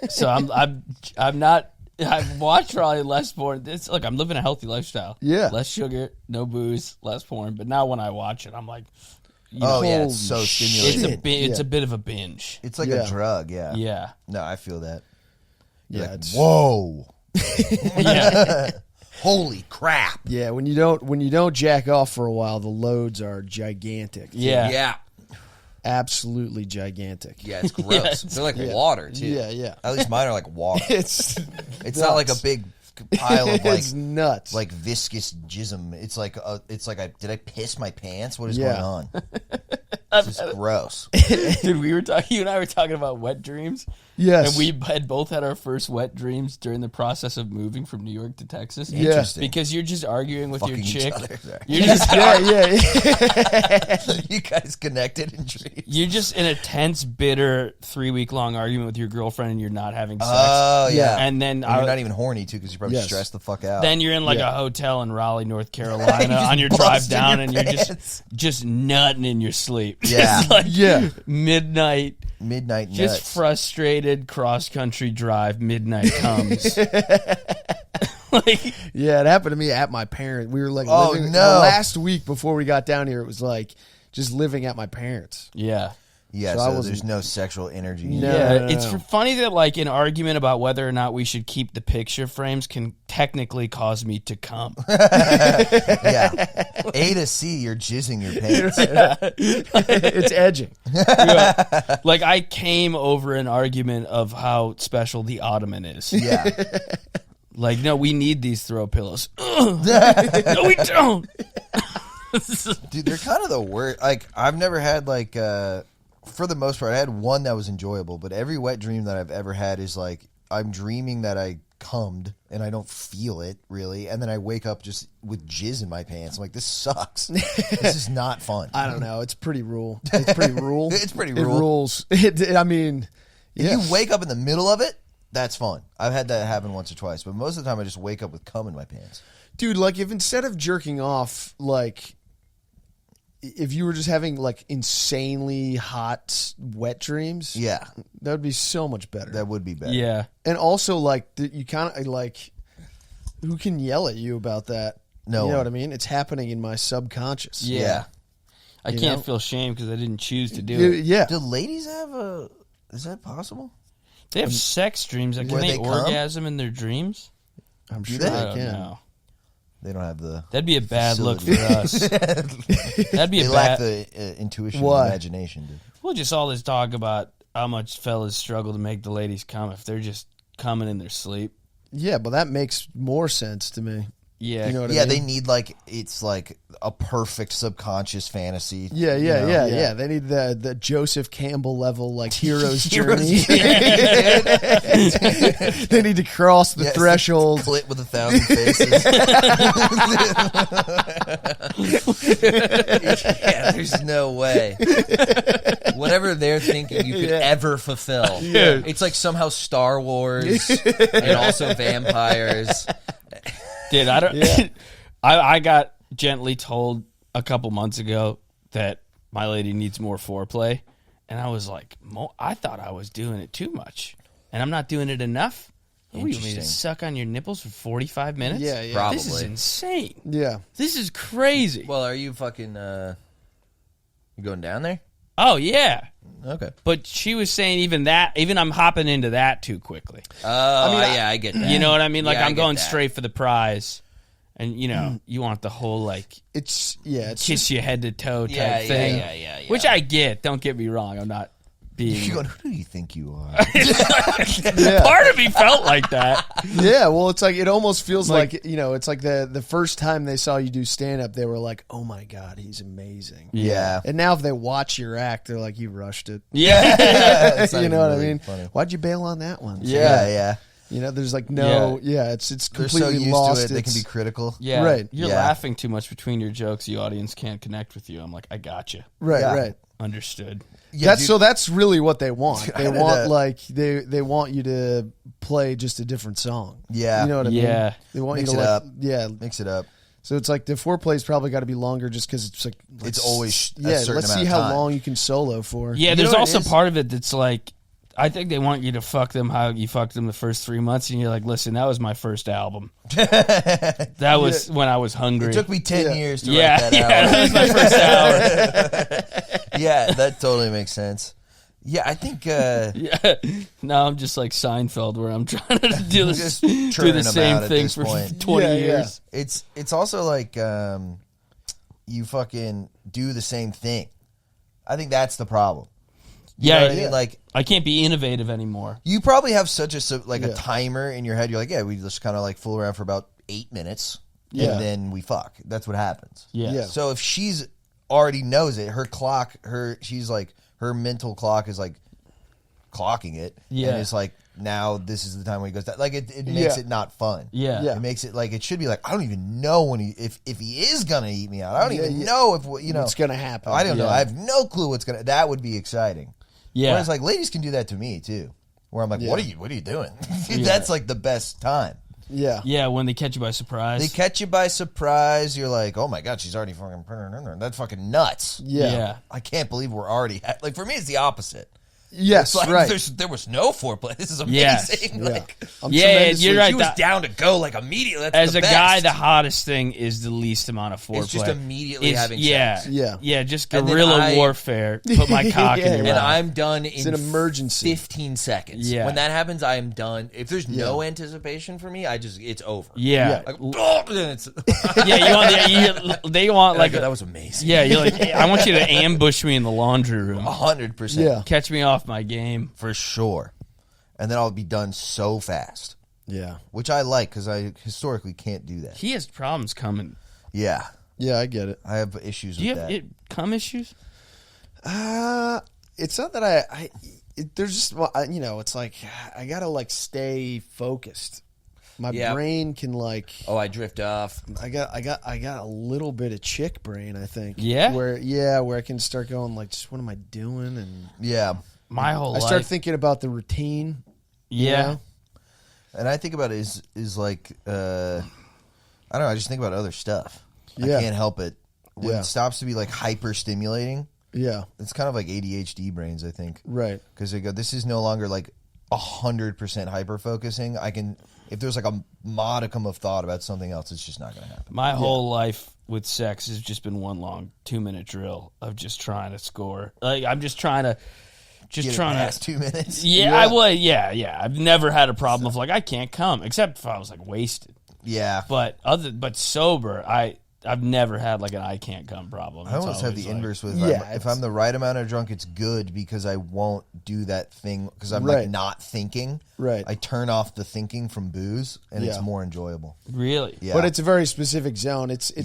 So I'm not. I've watched probably less porn. Look, I'm living a healthy lifestyle. Yeah, less sugar, no booze, less porn. But now when I watch it, I'm like, yeah, it's so stimulating. It's a bit of a binge. It's like a drug. Yeah. Yeah. No, I feel that. Yeah. Like, whoa. Yeah. Holy crap. Yeah, when you don't jack off for a while, the loads are gigantic. Yeah. Yeah. Absolutely gigantic. Yeah, it's gross. They're like water too. Yeah. At least mine are like water. It's not like a big pile of like it's nuts. like viscous jism. It's like did I piss my pants? What is going on? This is gross. Dude, you and I were talking about wet dreams. Yes. And we had both had our first wet dreams during the process of moving from New York to Texas. Yeah. Interesting. Because you're just arguing with Fucking your each chick. other. You're just You guys connected in dreams. You're just in a tense, bitter 3-week-long argument with your girlfriend, and you're not having sex. Oh, yeah. And then you're not even horny, too, because you're probably stressed the fuck out. Then you're in like a hotel in Raleigh, North Carolina on your drive down, and you're just nutting in your sleep. Yeah. It's like midnight Midnight nuts. Just frustrated cross-country drive, midnight comes. Yeah, it happened to me at my parents. We were like living no. the last week before we got down here. It was like just living at my parents. Yeah. Yeah, so there's no sexual energy. No. It's funny that like an argument about whether or not we should keep the picture frames can technically cause me to come. Yeah. A to C, you're jizzing your pants. It's edging. Yeah. Like I came over an argument of how special the ottoman is. Yeah. Like, no, we need these throw pillows. No, we don't. Dude, they're kind of the worst. Like, I've never had like for the most part, I had one that was enjoyable, but every wet dream that I've ever had is like I'm dreaming that I cummed and I don't feel it really, and then I wake up just with jizz in my pants. I'm like, this sucks. This is not fun. I don't know. It's pretty rule. It's pretty rule. It's pretty It rule. rules. I mean, If you wake up in the middle of it, that's fun. I've had that happen once or twice, but most of the time I just wake up with cum in my pants. dude, like if instead of jerking off, like if you were just having like insanely hot wet dreams, Yeah, that would be so much better. that would be better. Yeah. And also, like, you kind of like, who can yell at you about that? No you know one. what I mean? It's happening in my subconscious. Yeah. I You can't know? feel shame because I didn't choose to do it. Yeah. Do ladies have a? Is that possible? They have sex dreams. Like, can Where they they come? orgasm in their dreams? I'm Do sure they? they I don't can. know. They don't have the. That'd be a bad look for facility. us. That'd be They a lack bad. the intuition, Why? and imagination, dude. Well, just all this talk about how much fellas struggle to make the ladies come if they're just coming in their sleep. Yeah, but that makes more sense to me. Yeah. You know what Yeah, I mean? they need like it's like a perfect subconscious fantasy. Yeah, you know? yeah. They need the Joseph Campbell level like hero's Hero's journey. They need to cross the Yeah, it's threshold. Clit with 1,000 faces. Yeah, there's no way. Whatever they're thinking you could ever fulfill. Yeah. It's like somehow Star Wars and also vampires. Dude, I don't. I got gently told a couple months ago that my lady needs more foreplay, and I was like, I thought I was doing it too much, and I'm not doing it enough. What, you want me to Interesting. suck on your nipples for 45 minutes? Yeah, yeah. Probably. This is insane. Yeah. This is crazy. Well, are you fucking you going down there? Oh yeah, Okay. but she was saying even I'm hopping into that too quickly. Oh, I get that. You know what I mean? Like Yeah, I I'm get going that. straight for the prize, and you know you want the whole like It's kiss just, you head to toe type Yeah, thing. yeah. Which I get. Don't get me wrong. I'm not being. You're going, who do you think you are? Part of me felt like that. yeah, well, it's like it almost feels like you know, it's like the first time they saw you do stand up, they were like, "Oh my god, he's amazing." Yeah. And now if they watch your act, they're like, "You rushed it." Yeah. It's not You know even what I really mean? funny. Why'd you bail on that one? Yeah. You know, there's like no, it's They're completely so used lost. to it, they can its- be critical. Yeah. Right. You're Yeah. laughing too much between your jokes. The audience can't connect with you. I'm like, I got you. right, Yeah. right. Understood. Yeah, That's dude. so. That's really what they want. They I want did that. like they want you to play just a different song. Yeah. You know what I mean? Yeah. They want Mix you to it like, up. yeah. Mix it up. So it's like the foreplay's probably got to be longer just because it's like It's always a yeah. certain Let's amount see of how time. long you can solo for. Yeah, You there's know what it also is? part of it that's like, I think they want you to fuck them how you fucked them the first 3 months, and you're like, listen, that was my first album. That was when I was hungry. It took me 10 Yeah. years to yeah, write that yeah, out. that was my first hour. Yeah, that totally makes sense. Yeah, I think Yeah. Now I'm just like Seinfeld, where I'm trying to do Just do churning the them same out at thing this for point. 20 Yeah, yeah. years. it's also like you fucking do the same thing. I think that's the problem. You Yeah, know what I mean? Like I can't be innovative anymore. you probably have such a timer in your head. You're like, yeah, we just kind of like fool around for about 8 minutes, Yeah. and then we fuck. That's what happens. Yeah. Yeah. So if she's already knows it. Her clock, she's like, her mental clock is like clocking it. Yeah. And it's like, now this is the time when he goes down. Like, it makes it not fun. Yeah. It makes it like, it should be like, I don't even know when if he is going to eat me out. I don't even know if, what's going to happen. I don't know. I have no clue what's going to, that would be exciting. Yeah. Whereas like ladies can do that to me too. Where I'm like, what are you doing? That's like the best time. Yeah. Yeah, when they catch you by surprise. They catch you by surprise. You're like, oh my God, she's already fucking, that's fucking nuts. Yeah. I can't believe we're already, like for me, it's the opposite. Yes, like, right. There was no foreplay. This is amazing. Yeah. Like, you're right. She was down to go like immediately. That's as the a best. guy, the hottest thing is the least amount of foreplay. It's just immediately having sex. Yeah. Just guerrilla warfare. Put my cock in your And mouth. I'm done in an emergency. 15 seconds. Yeah. When that happens, I am done. If there's no anticipation for me, it's over. Yeah. Like, then it's, they want like that was amazing. Yeah, you're like, hey, I want you to ambush me in the laundry room. 100%. Yeah. Catch me off my game. For sure. And then I'll be done so fast. Yeah. Which I like because I historically can't do that. He has problems coming. Yeah. Yeah, I get it. I have issues Do you with have that. cum issues? It's not that there's just, it's like, I got to like stay focused. My brain can like. Oh, I drift off. I got a little bit of chick brain, I think. Yeah? Where I can start going like, just what am I doing? And Yeah. My whole life. I start thinking about the routine. Yeah. And I think about it is like, I don't know, I just think about other stuff. Yeah. I can't help it. When it stops to be like hyper stimulating, Yeah. it's kind of like ADHD brains, I think. Right. Because they go, this is no longer like 100% hyper focusing. I can, if there's like a modicum of thought about something else, it's just not going to happen. My whole life with sex has just been one long 2-minute drill of just trying to score. Like, I'm just trying to. Get trying past to 2 minutes. Yeah, I would. Yeah. I've never had a problem of like I can't come, except if I was like wasted. Yeah. But sober, I've never had like an I can't come problem. I almost have the like, inverse with if I'm the right amount of drunk, it's good because I won't do that thing because I'm like not thinking. Right. I turn off the thinking from booze and it's more enjoyable. Really? Yeah. But it's a very specific zone. It's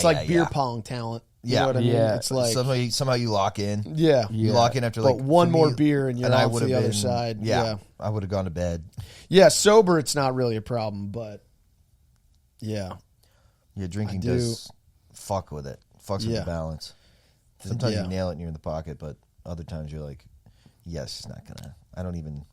like beer pong talent. You know what I mean? Yeah. It's like somehow you lock in. Yeah. You lock in after like one for more me, beer and you're I off would to the have other been, side. Yeah. I would have gone to bed. Yeah, sober it's not really a problem, but yeah. Yeah, drinking does fuck with it. Fucks with the balance. Sometimes you nail it and you're in the pocket, but other times you're like, it's just not gonna. I don't even.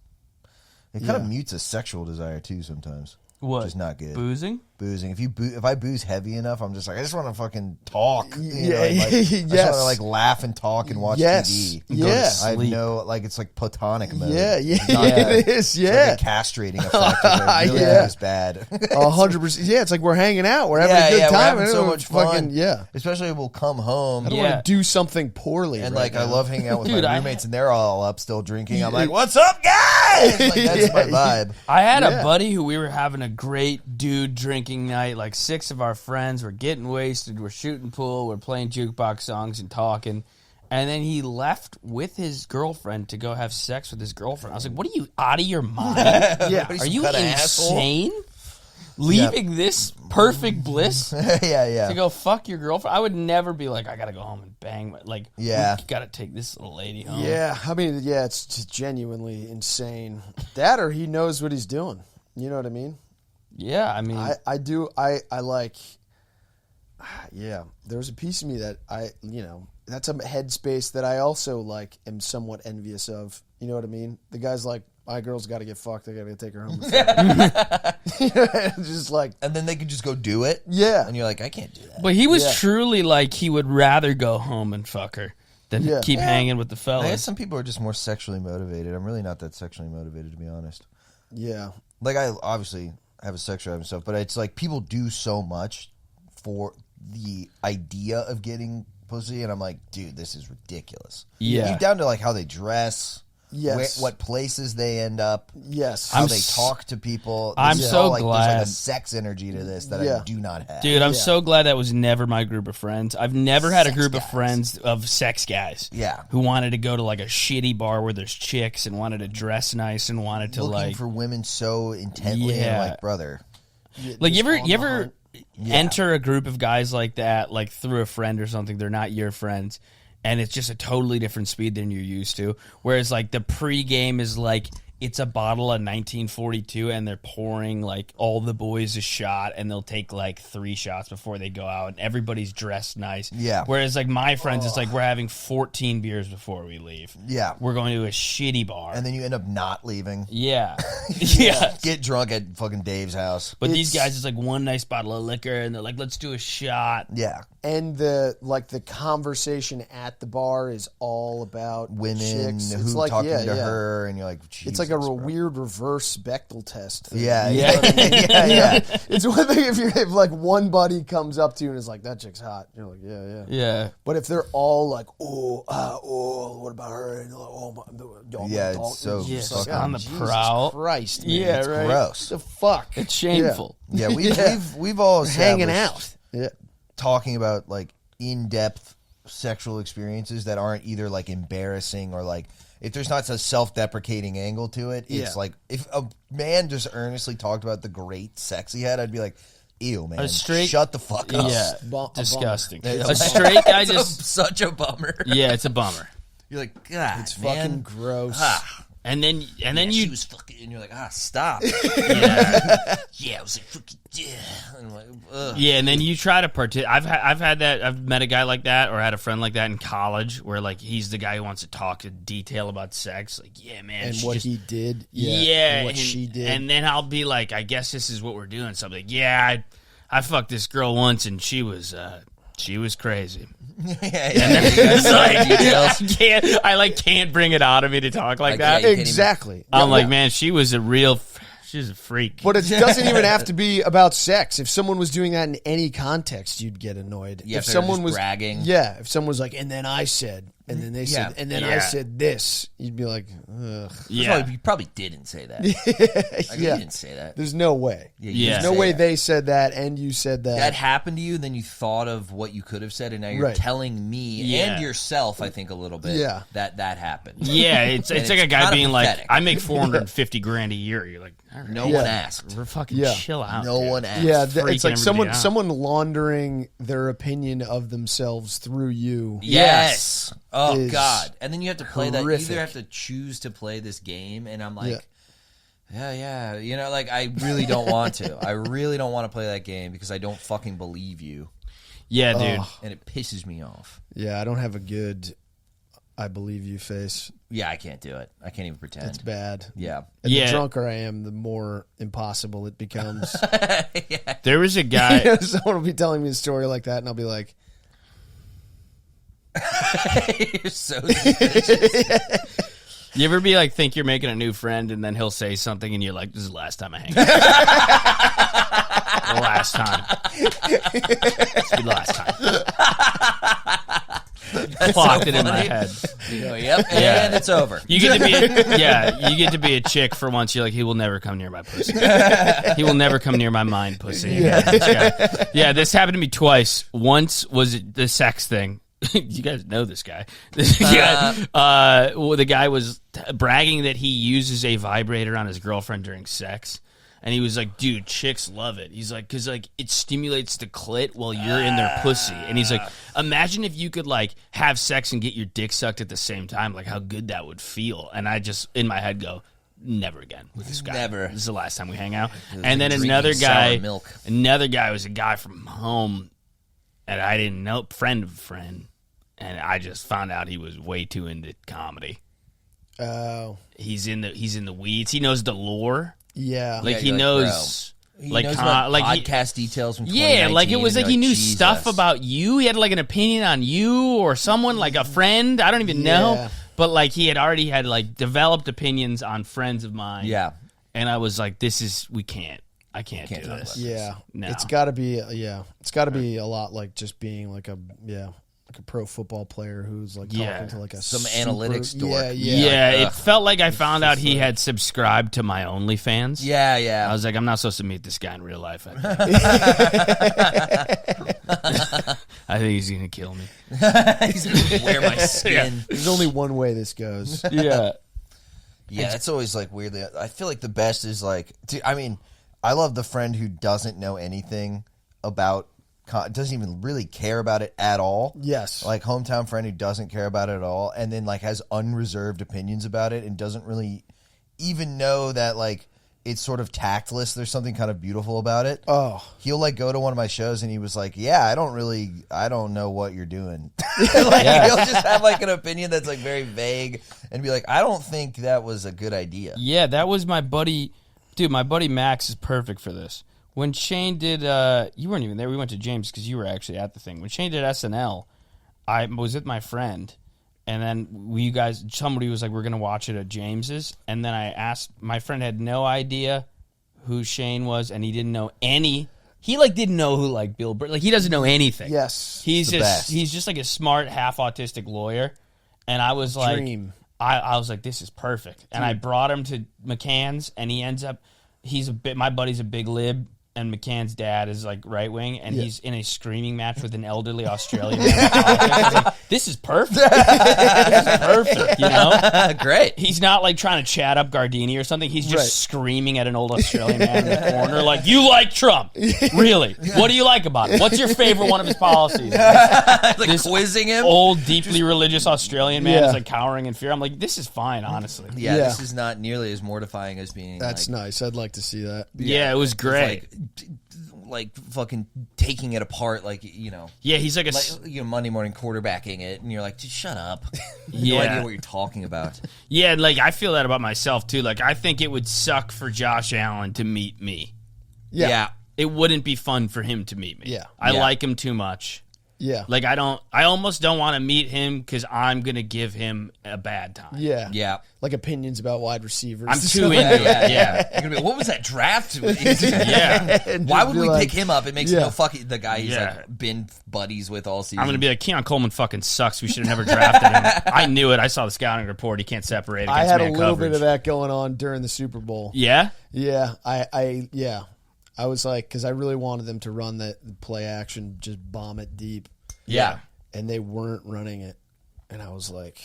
It kind of mutes a sexual desire too sometimes. What? Which is not good. Boozing? If I booze heavy enough, I'm just like, I just want to fucking talk. Yes. I just want to like laugh and talk and watch TV. And go to I have no, like, it's like platonic mode. It is. Yeah, it's like a castrating effect. It really is bad. 100%. Yeah, it's like we're hanging out, we're having a good time, we're having so much fun. Yeah, especially we'll come home. I don't want to do something poorly. And right like, I love hanging out with Dude, my roommates, and they're all up still drinking. I'm like, what's up, guys? Like, that's my vibe. I had a buddy who we were having a great dude drinking night. Like 6 of our friends were getting wasted. We're shooting pool. We're playing jukebox songs and talking. And then he left with his girlfriend to go have sex with his girlfriend. I was like, what are you, out of your mind? Are you insane? Leaving this perfect bliss to go fuck your girlfriend? I would never be like, I gotta go home and bang. Like, we gotta take this little lady home. Yeah, I mean, it's just genuinely insane. That or he knows what he's doing. You know what I mean? Yeah, I mean, I do. I like. Yeah, there's a piece of me that that's a headspace that I also like am somewhat envious of. You know what I mean? The guy's like, my girl's got to get fucked. I got to take her home. Just like, and then they could just go do it. Yeah, and you're like, I can't do that. But he was truly like he would rather go home and fuck her than keep hanging with the fellas. I guess some people are just more sexually motivated. I'm really not that sexually motivated, to be honest. Yeah, like I obviously have a sex drive and stuff, but it's like people do so much for the idea of getting pussy, and I'm like, dude, this is ridiculous. Yeah, Deep down to like how they dress. Yes. What places they end up. Yes. How they talk to people. I'm so glad. There's like a sex energy to this that I do not have. Dude, I'm so glad that was never my group of friends. I've never had a group of friends of sex guys. Yeah. Who wanted to go to like a shitty bar where there's chicks and wanted to dress nice and wanted to looking like. for women so intently. And I'm like, brother. Like, you ever enter a group of guys like that, like through a friend or something. They're not your friends, and it's just a totally different speed than you're used to. Whereas like the pregame is like it's a bottle of 1942, and they're pouring like all the boys a shot, and they'll take like 3 shots before they go out, and everybody's dressed nice. Yeah. Whereas like my friends, it's like we're having 14 beers before we leave. Yeah. We're going to a shitty bar, And then you end up not leaving. yeah, yeah. Get drunk at fucking Dave's house. But these guys, it's like one nice bottle of liquor, and they're like, "Let's do a shot." Yeah. And the conversation at the bar is all about Women chicks. who It's like, talking to her, and you're like, it's like a weird reverse Bechtel test thing. Yeah, You yeah. know what I mean? Yeah. It's one thing if like one buddy comes up to you and is like, "That chick's hot," you're like, "Yeah." Yeah. But if they're all like, what about her? And you're like, "Oh my, Yeah, it's so Yes, fucking on the Jesus prowl. Christ, man. Yeah, It's right. gross. the fuck? It's shameful. Yeah, we've all Hanging established out. Yeah. talking about like in-depth sexual experiences that aren't either like embarrassing or like if there's not a self-deprecating angle to it. It's like if a man just earnestly talked about the great sex he had, I'd be like, ew, man, shut the fuck up. Yeah, a disgusting. bummer. A straight guy It's just such a bummer. yeah, it's a bummer. You're like, God, It's man. fucking gross. And then She you was fucking, and you're like, stop. yeah. Yeah, I was like, fucking, yeah. And I'm like, ugh. Yeah, and then you try to I've had that. I've met a guy like that, or had a friend like that in college, where like he's the guy who wants to talk in detail about sex. Like, yeah, man, And she what just- he did. yeah, And what she did. and then I'll be like, I guess this is what we're doing. Something. Yeah, I fucked this girl once, and she was crazy. It's like, I can't bring it out of me to talk like that. can't Exactly. I'm Yeah, like, yeah. man, she's a freak. But it doesn't even have to be about sex. If someone was doing that in any context, you'd get annoyed. Yeah, if if they were someone just was bragging. Yeah, if someone was like, and then I said, and then they said, and then I Yeah. said this, you'd be like, ugh. Yeah, You probably didn't say that. Like, Yeah. You didn't say that. There's no way. Yeah, Yeah. There's no say way that. they said that and you said that. That happened to you, then you thought of what you could have said, and now you're Right. telling me Yeah. and yourself, I think, a little bit Yeah. that happened. yeah. It's And like a it's guy kinda being like, pathetic. I make $450,000 a year. You're like, all right, No Yeah. one asked. we're fucking Yeah. chill out. No dude. one asked. Yeah, freaking it's like everybody out. someone laundering their opinion of themselves through you. Yes. Oh Is God. And then you have to play that. You horrific. either have to choose to play this game, and I'm like, Yeah. yeah. You know, like I really don't want to. I really don't want to play that game because I don't fucking believe you, Yeah, dude. and it pisses me off. Yeah, I don't have a good I believe you face. Yeah, I can't do it. I can't even pretend. It's bad. Yeah. And Yeah. the drunker I am, the more impossible it becomes. There was a guy. Someone will be telling me a story like that, and I'll be like, You're so suspicious. You ever be like, think you're making a new friend, and then he'll say something, and you're like, this is the last time I hang out. The last time. This will be the last time. Clocked it in my funny. head. You go, yep, Yeah. and it's over. You get to be you get to be a chick for once. You're like, he will never come near my pussy. He will never come near my mind pussy. Yeah, this happened to me twice. Once was the sex thing. You guys know this guy. This guy, well, the guy was bragging that he uses a vibrator on his girlfriend during sex. And he was like, dude, chicks love it. He's like, because like it stimulates the clit while you're in their pussy. And he's like, imagine if you could like have sex and get your dick sucked at the same time, like how good that would feel. And I just in my head go, never again with this guy. Never. This is the last time we hang out. like And then drinking another sour guy, milk. was a guy from home, and I didn't know, friend of a friend, and I just found out he was way too into comedy. oh, He's in the weeds. He knows the lore. yeah. Like Yeah, he you're like, knows, He like knows about like podcast details from yeah, like it 2019, was and like he you're knew Jesus. stuff about you. He had like an opinion on you or someone, like a friend. I don't even know, Yeah. but like he had already had like developed opinions on friends of mine. Yeah. and I was like, I can't do talk this. about Yeah, No. it's got to be. Yeah, it's got to be a lot like just being like a pro football player who's like Yeah. talking to like a Some super, analytics dork. Yeah, Yeah, Like, it felt like I found out he had subscribed to my OnlyFans. Yeah, yeah. I was like, I'm not supposed to meet this guy in real life. I think he's gonna kill me. He's gonna wear my skin. There's only one way this goes. Yeah, Yeah, it's always like weirdly. I feel like the best is like, I mean, I love the friend who doesn't know anything about, doesn't even really care about it at all. Yes. Like hometown friend who doesn't care about it at all, and then like has unreserved opinions about it and doesn't really even know that like it's sort of tactless. There's something kind of beautiful about it. Oh. He'll like go to one of my shows and he was like, yeah, I don't know what you're doing. He'll just have like an opinion that's like very vague and be like, I don't think that was a good idea. Yeah, that was my buddy. Dude, my buddy Max is perfect for this. When Shane did, you weren't even there. We went to James because you were actually at the thing. When Shane did SNL, I was with my friend, and then somebody was like, we're going to watch it at James's. And then I asked, my friend had no idea who Shane was, and he didn't know he didn't know who like Bill Burr, like he doesn't know anything. Yes. He's just like a smart, half autistic lawyer. And I was like, I was like, this is perfect. And I brought him to McCann's, and he ends up, my buddy's a big lib, and McCann's dad is like right wing, and he's in a screaming match with an elderly Australian man. Like, this is perfect. This is perfect, you know? Great. He's not like trying to chat up Gardini or something. He's just screaming at an old Australian man in the corner, like, you like Trump. Really? What do you like about it? What's your favorite one of his policies? Like quizzing him? Old, deeply religious Australian man is like cowering in fear. I'm like, this is fine, honestly. Yeah, this is not nearly as mortifying as being That's nice. I'd like to see that. Yeah, it was great. Like fucking taking it apart, like, you know. Yeah, he's like Monday morning quarterbacking it, and you're like, just shut up. Yeah. No idea what you're talking about. Yeah, like I feel that about myself too. Like I think it would suck for Josh Allen to meet me. Yeah. It wouldn't be fun for him to meet me. Yeah. I like him too much. Yeah. Like I almost don't want to meet him because I'm going to give him a bad time. Yeah. Yeah. Like opinions about wide receivers. I'm too into it. Yeah. You're gonna be, what was that draft? Yeah. Why would we pick him up? It makes no fucking the guy he's like been buddies with all season. I'm going to be like, Keon Coleman fucking sucks. We should have never drafted him. I knew it. I saw the scouting report. He can't separate against I had a man little coverage. bit of that going on during the Super Bowl. Yeah? Yeah. I was like, because I really wanted them to run that play action, just bomb it deep. Yeah. And they weren't running it. And I was like,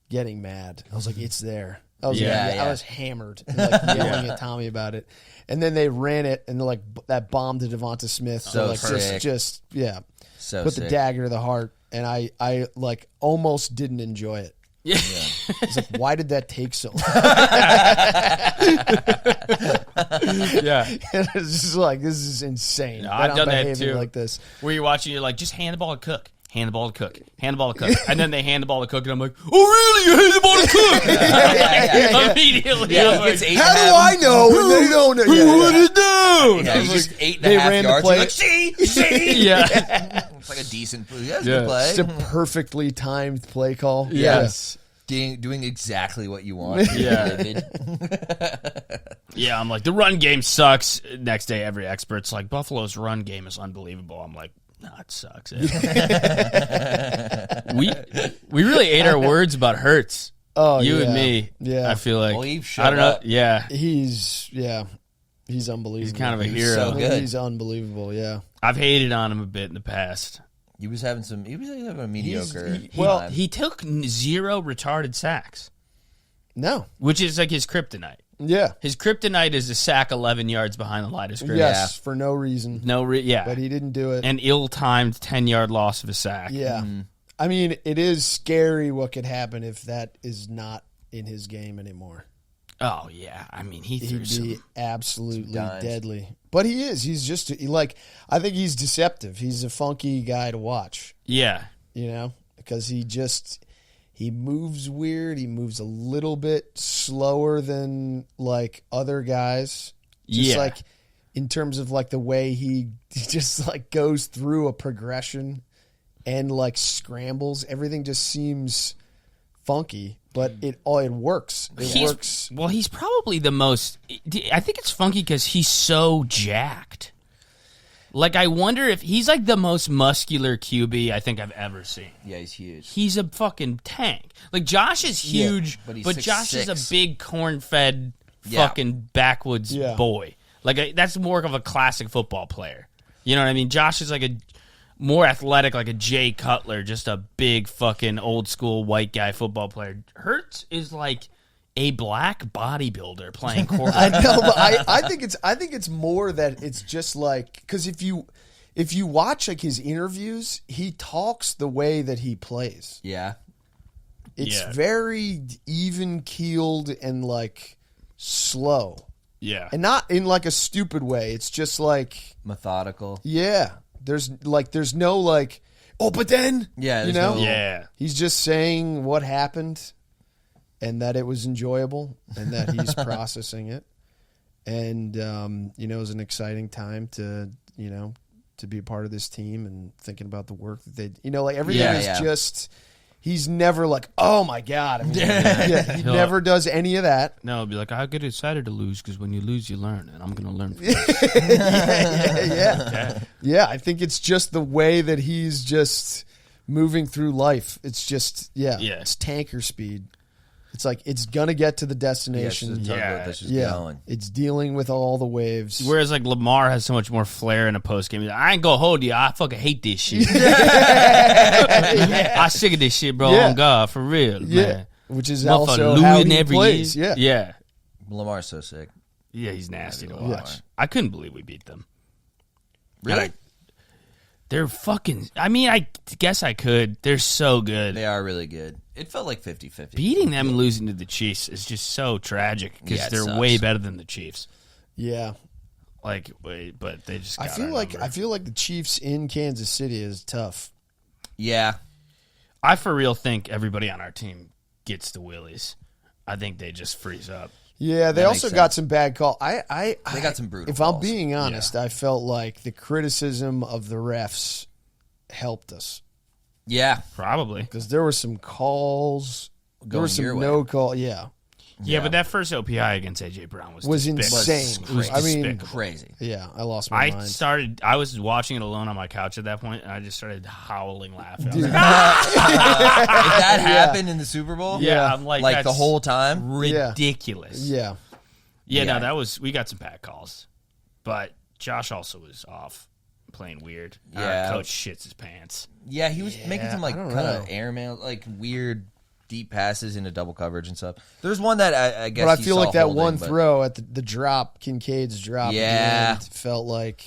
getting mad. I was like, it's there. I was I was hammered and like yelling at Tommy about it. And then they ran it and like that bomb to Devonta Smith. So like just so put sick. the dagger to the heart. And I like almost didn't enjoy it. Yeah. It's like, why did that take so long? Yeah. And it's just like, this is insane. No, I've done that too. Like this. Where you're watching, you're like, just hand the ball to Cook. Hand the ball to Cook. Hand the ball to Cook. And then they hand the ball to Cook, and I'm like, oh, really? You hand the ball to Cook? Immediately. Yeah, I'm he like, gets 8.5. How do I know when they don't know? Who would have known? Yeah, he's just 8.5 they ran the yards. play. You're like, see? Yeah. It's like a decent play. That's a good play. It's a perfectly timed play call. Yes. Doing exactly what you want. Yeah. Yeah, I'm like, the run game sucks. Next day, every expert's like, Buffalo's run game is unbelievable. I'm like, no, it sucks. we really ate our words about Hurts. Oh, you yeah. and me. Yeah. I feel like, Well, I don't know. up. Yeah. He's unbelievable. He's kind of a He was hero. so good. He's unbelievable, yeah. I've hated on him a bit in the past. He was having a mediocre. He took 0 retarded sacks, No. which is like his kryptonite. Yeah. His kryptonite is a sack 11 yards behind the line of scrimmage. Yes, for no reason. But he didn't do it. An ill-timed 10-yard loss of a sack. Yeah. I mean, it is scary what could happen if that is not in his game anymore. Oh, yeah. I mean, he'd be absolutely deadly. But he is. He's just, I think he's deceptive. He's a funky guy to watch. Yeah. You know? Because he moves weird. He moves a little bit slower than, like, other guys. Just, like, in terms of, like, the way he just, like, goes through a progression and, like, scrambles. Everything just seems funky. But it works. It works. Well, he's probably the most... I think it's funky because he's so jacked. Like, I wonder if... He's like the most muscular QB I think I've ever seen. Yeah, he's huge. He's a fucking tank. Like, Josh is huge, but Josh is a big corn-fed fucking backwoods boy. Like, that's more of a classic football player. You know what I mean? Josh is like a... more athletic, like a Jay Cutler, just a big fucking old school white guy football player. Hurts is like a black bodybuilder playing quarterback. I know, but I think it's more that it's just like, because if you watch like his interviews, he talks the way that he plays. Yeah. It's very even keeled and like slow. Yeah. And not in like a stupid way. It's just like methodical. Yeah. There's no like, oh, but then yeah, you know? Yeah. He's just saying what happened and that it was enjoyable and that he's processing it. And you know, it was an exciting time to be a part of this team and thinking about the work that they, you know, like everything is just, he's never like, oh my God. I mean, he never does any of that. No, it'll be like, I get excited to lose because when you lose, you learn, and I'm going to learn from Yeah, I think it's just the way that he's just moving through life. It's just, it's tanker speed. It's like it's gonna get to the destination. Going. It's dealing with all the waves. Whereas like Lamar has so much more flair in a post game. I ain't gonna hold you. I fucking hate this shit. I sick of this shit, bro. On God, for real, man. Which is also how he plays. Yeah. Lamar's so sick. Yeah, he's nasty to watch. I couldn't believe we beat them. Really? They're fucking... I mean, I guess I could. They're so good. They are really good. It felt like 50-50. Beating them and losing to the Chiefs is just so tragic because they're way better than the Chiefs. Yeah. But they just got I feel like the Chiefs in Kansas City is tough. Yeah. I for real think everybody on our team gets the willies. I think they just freeze up. Yeah, they also got some bad calls. They got some brutal If calls. I'm being honest, I felt like the criticism of the refs helped us. Yeah. Probably. Because there were some calls. There were some no call. Yeah. Yeah, but that first OPI against A.J. Brown was insane. It was despicable. Crazy. Yeah, I lost my mind. I was watching it alone on my couch at that point, and I just started howling laughing. If that happened in the Super Bowl, I'm like the whole time, ridiculous. Yeah. No, we got some bad calls, but Josh also was off, playing weird. Yeah, our coach shits his pants. Yeah, he was making some kind of airmail, weird deep passes into double coverage and stuff. There's one that I guess, but I feel like that one throw at the drop, Kincaid's drop, at the end, felt like,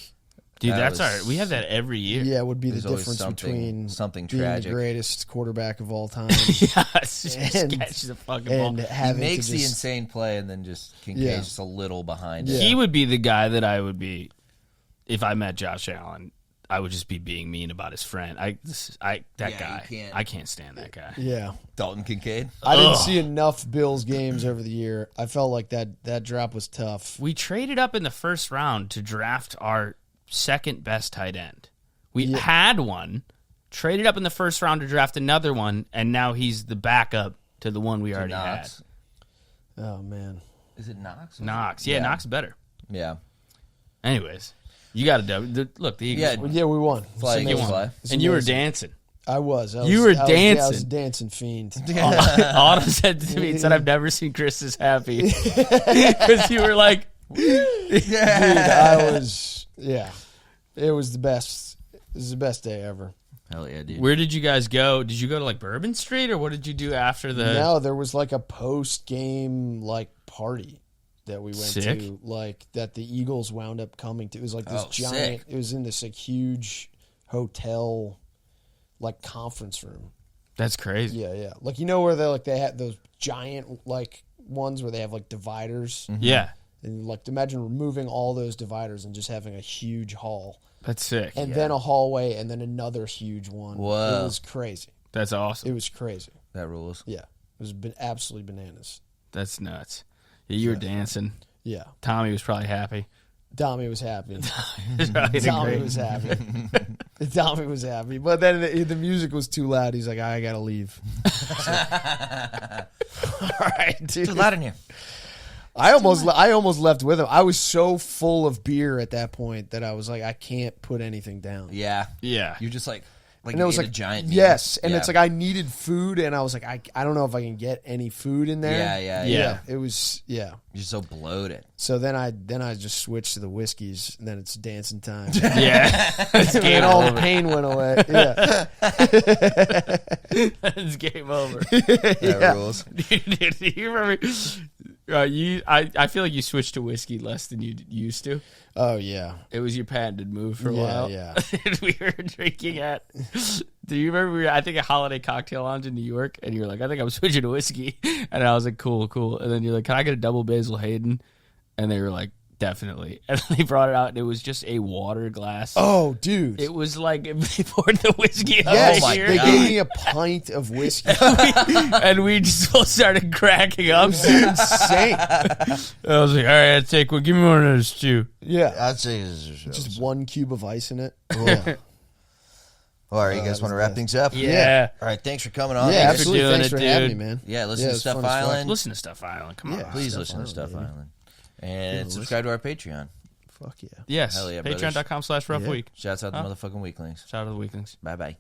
dude, that's all right. We have that every year. Yeah, it would be the difference between something being tragic, the greatest quarterback of all time, catch the fucking ball. He makes the insane play, and then just Kincaid's just a little behind it. He would be the guy that I would be if I met Josh Allen. I would just be being mean about his friend. I can't stand that guy. Yeah. Dalton Kincaid. I didn't see enough Bills games over the year. I felt like that drop was tough. We traded up in the first round to draft our second best tight end. We had one, traded up in the first round to draft another one, and now he's the backup to the one we already had. Oh, man. Is it Knox? Knox. Yeah, Knox is better. Yeah. Anyways. You got to look. The Eagles. Yeah, we won. And you were dancing. I was. You were dancing. I was a dancing fiend. Autumn said to me, "I've never seen Chris as happy," because you were like, Dude, I was. Yeah, it was the best. It was the best day ever. Hell yeah, dude. Where did you guys go? Did you go to Bourbon Street, or what did you do after the? No, there was a post game party that we went to, that the Eagles wound up coming to. It was this giant. It was in this huge hotel, conference room. That's crazy. Yeah. Where they had those giant ones where they have dividers. Mm-hmm. Yeah. And imagine removing all those dividers and just having a huge hall. That's sick. And then a hallway and then another huge one. Whoa. It was crazy. That's awesome. It was crazy. That rules. Yeah. It was absolutely bananas. That's nuts. Yeah, you were dancing. Yeah. Tommy was probably happy. Tommy was happy. Tommy was happy. Tommy was happy. But then the music was too loud. He's like, I got to leave. All right, dude. Too loud in here. I almost left with him. I was so full of beer at that point that I was like, I can't put anything down. Yeah. Yeah. You're just Like and it was a like giant meal. yes, and it's like I needed food, and I was like, I don't know if I can get any food in there. Yeah. It was You're so bloated. So then I just switched to the whiskeys, and then it's dancing time. Yeah, it's game and all over. the pain went away. Yeah, It's game over. That rules. Dude, do you remember? I feel like you switched to whiskey less than you used to. Oh yeah, It was your patented move for a while. Yeah. And we were drinking at. Do you remember? We were, I think, a holiday cocktail lounge in New York, and you were like, "I think I'm switching to whiskey," and I was like, "Cool, cool." And then you're like, "Can I get a double basil Hayden?" And they were like, "Definitely." And they brought it out, and it was just a water glass. Oh, dude. It was like they poured the whiskey out Yes, of here. they gave me a pint of whiskey. And we just both started cracking up. Insane. I was like, all right, I'll take one. Give me one of those two. Yeah. I'd say this is Just 1 cube of ice in it. Yeah. All right, you guys want to wrap things up? Yeah. All right, thanks for coming on. Yeah, Thanks for absolutely. doing Thanks it, for having me, dude. man. Yeah, listen to it's Stuff fun as fuck. Island. Listen to Stuff Island. Come on. Yeah. Please Stuff listen to Island, Stuff baby. Island. And subscribe to our Patreon. Fuck yeah. Yes. Hell yeah, brothers. Patreon.com/roughweek. Shouts out to the motherfucking weaklings. Shout out to the weaklings. Bye-bye.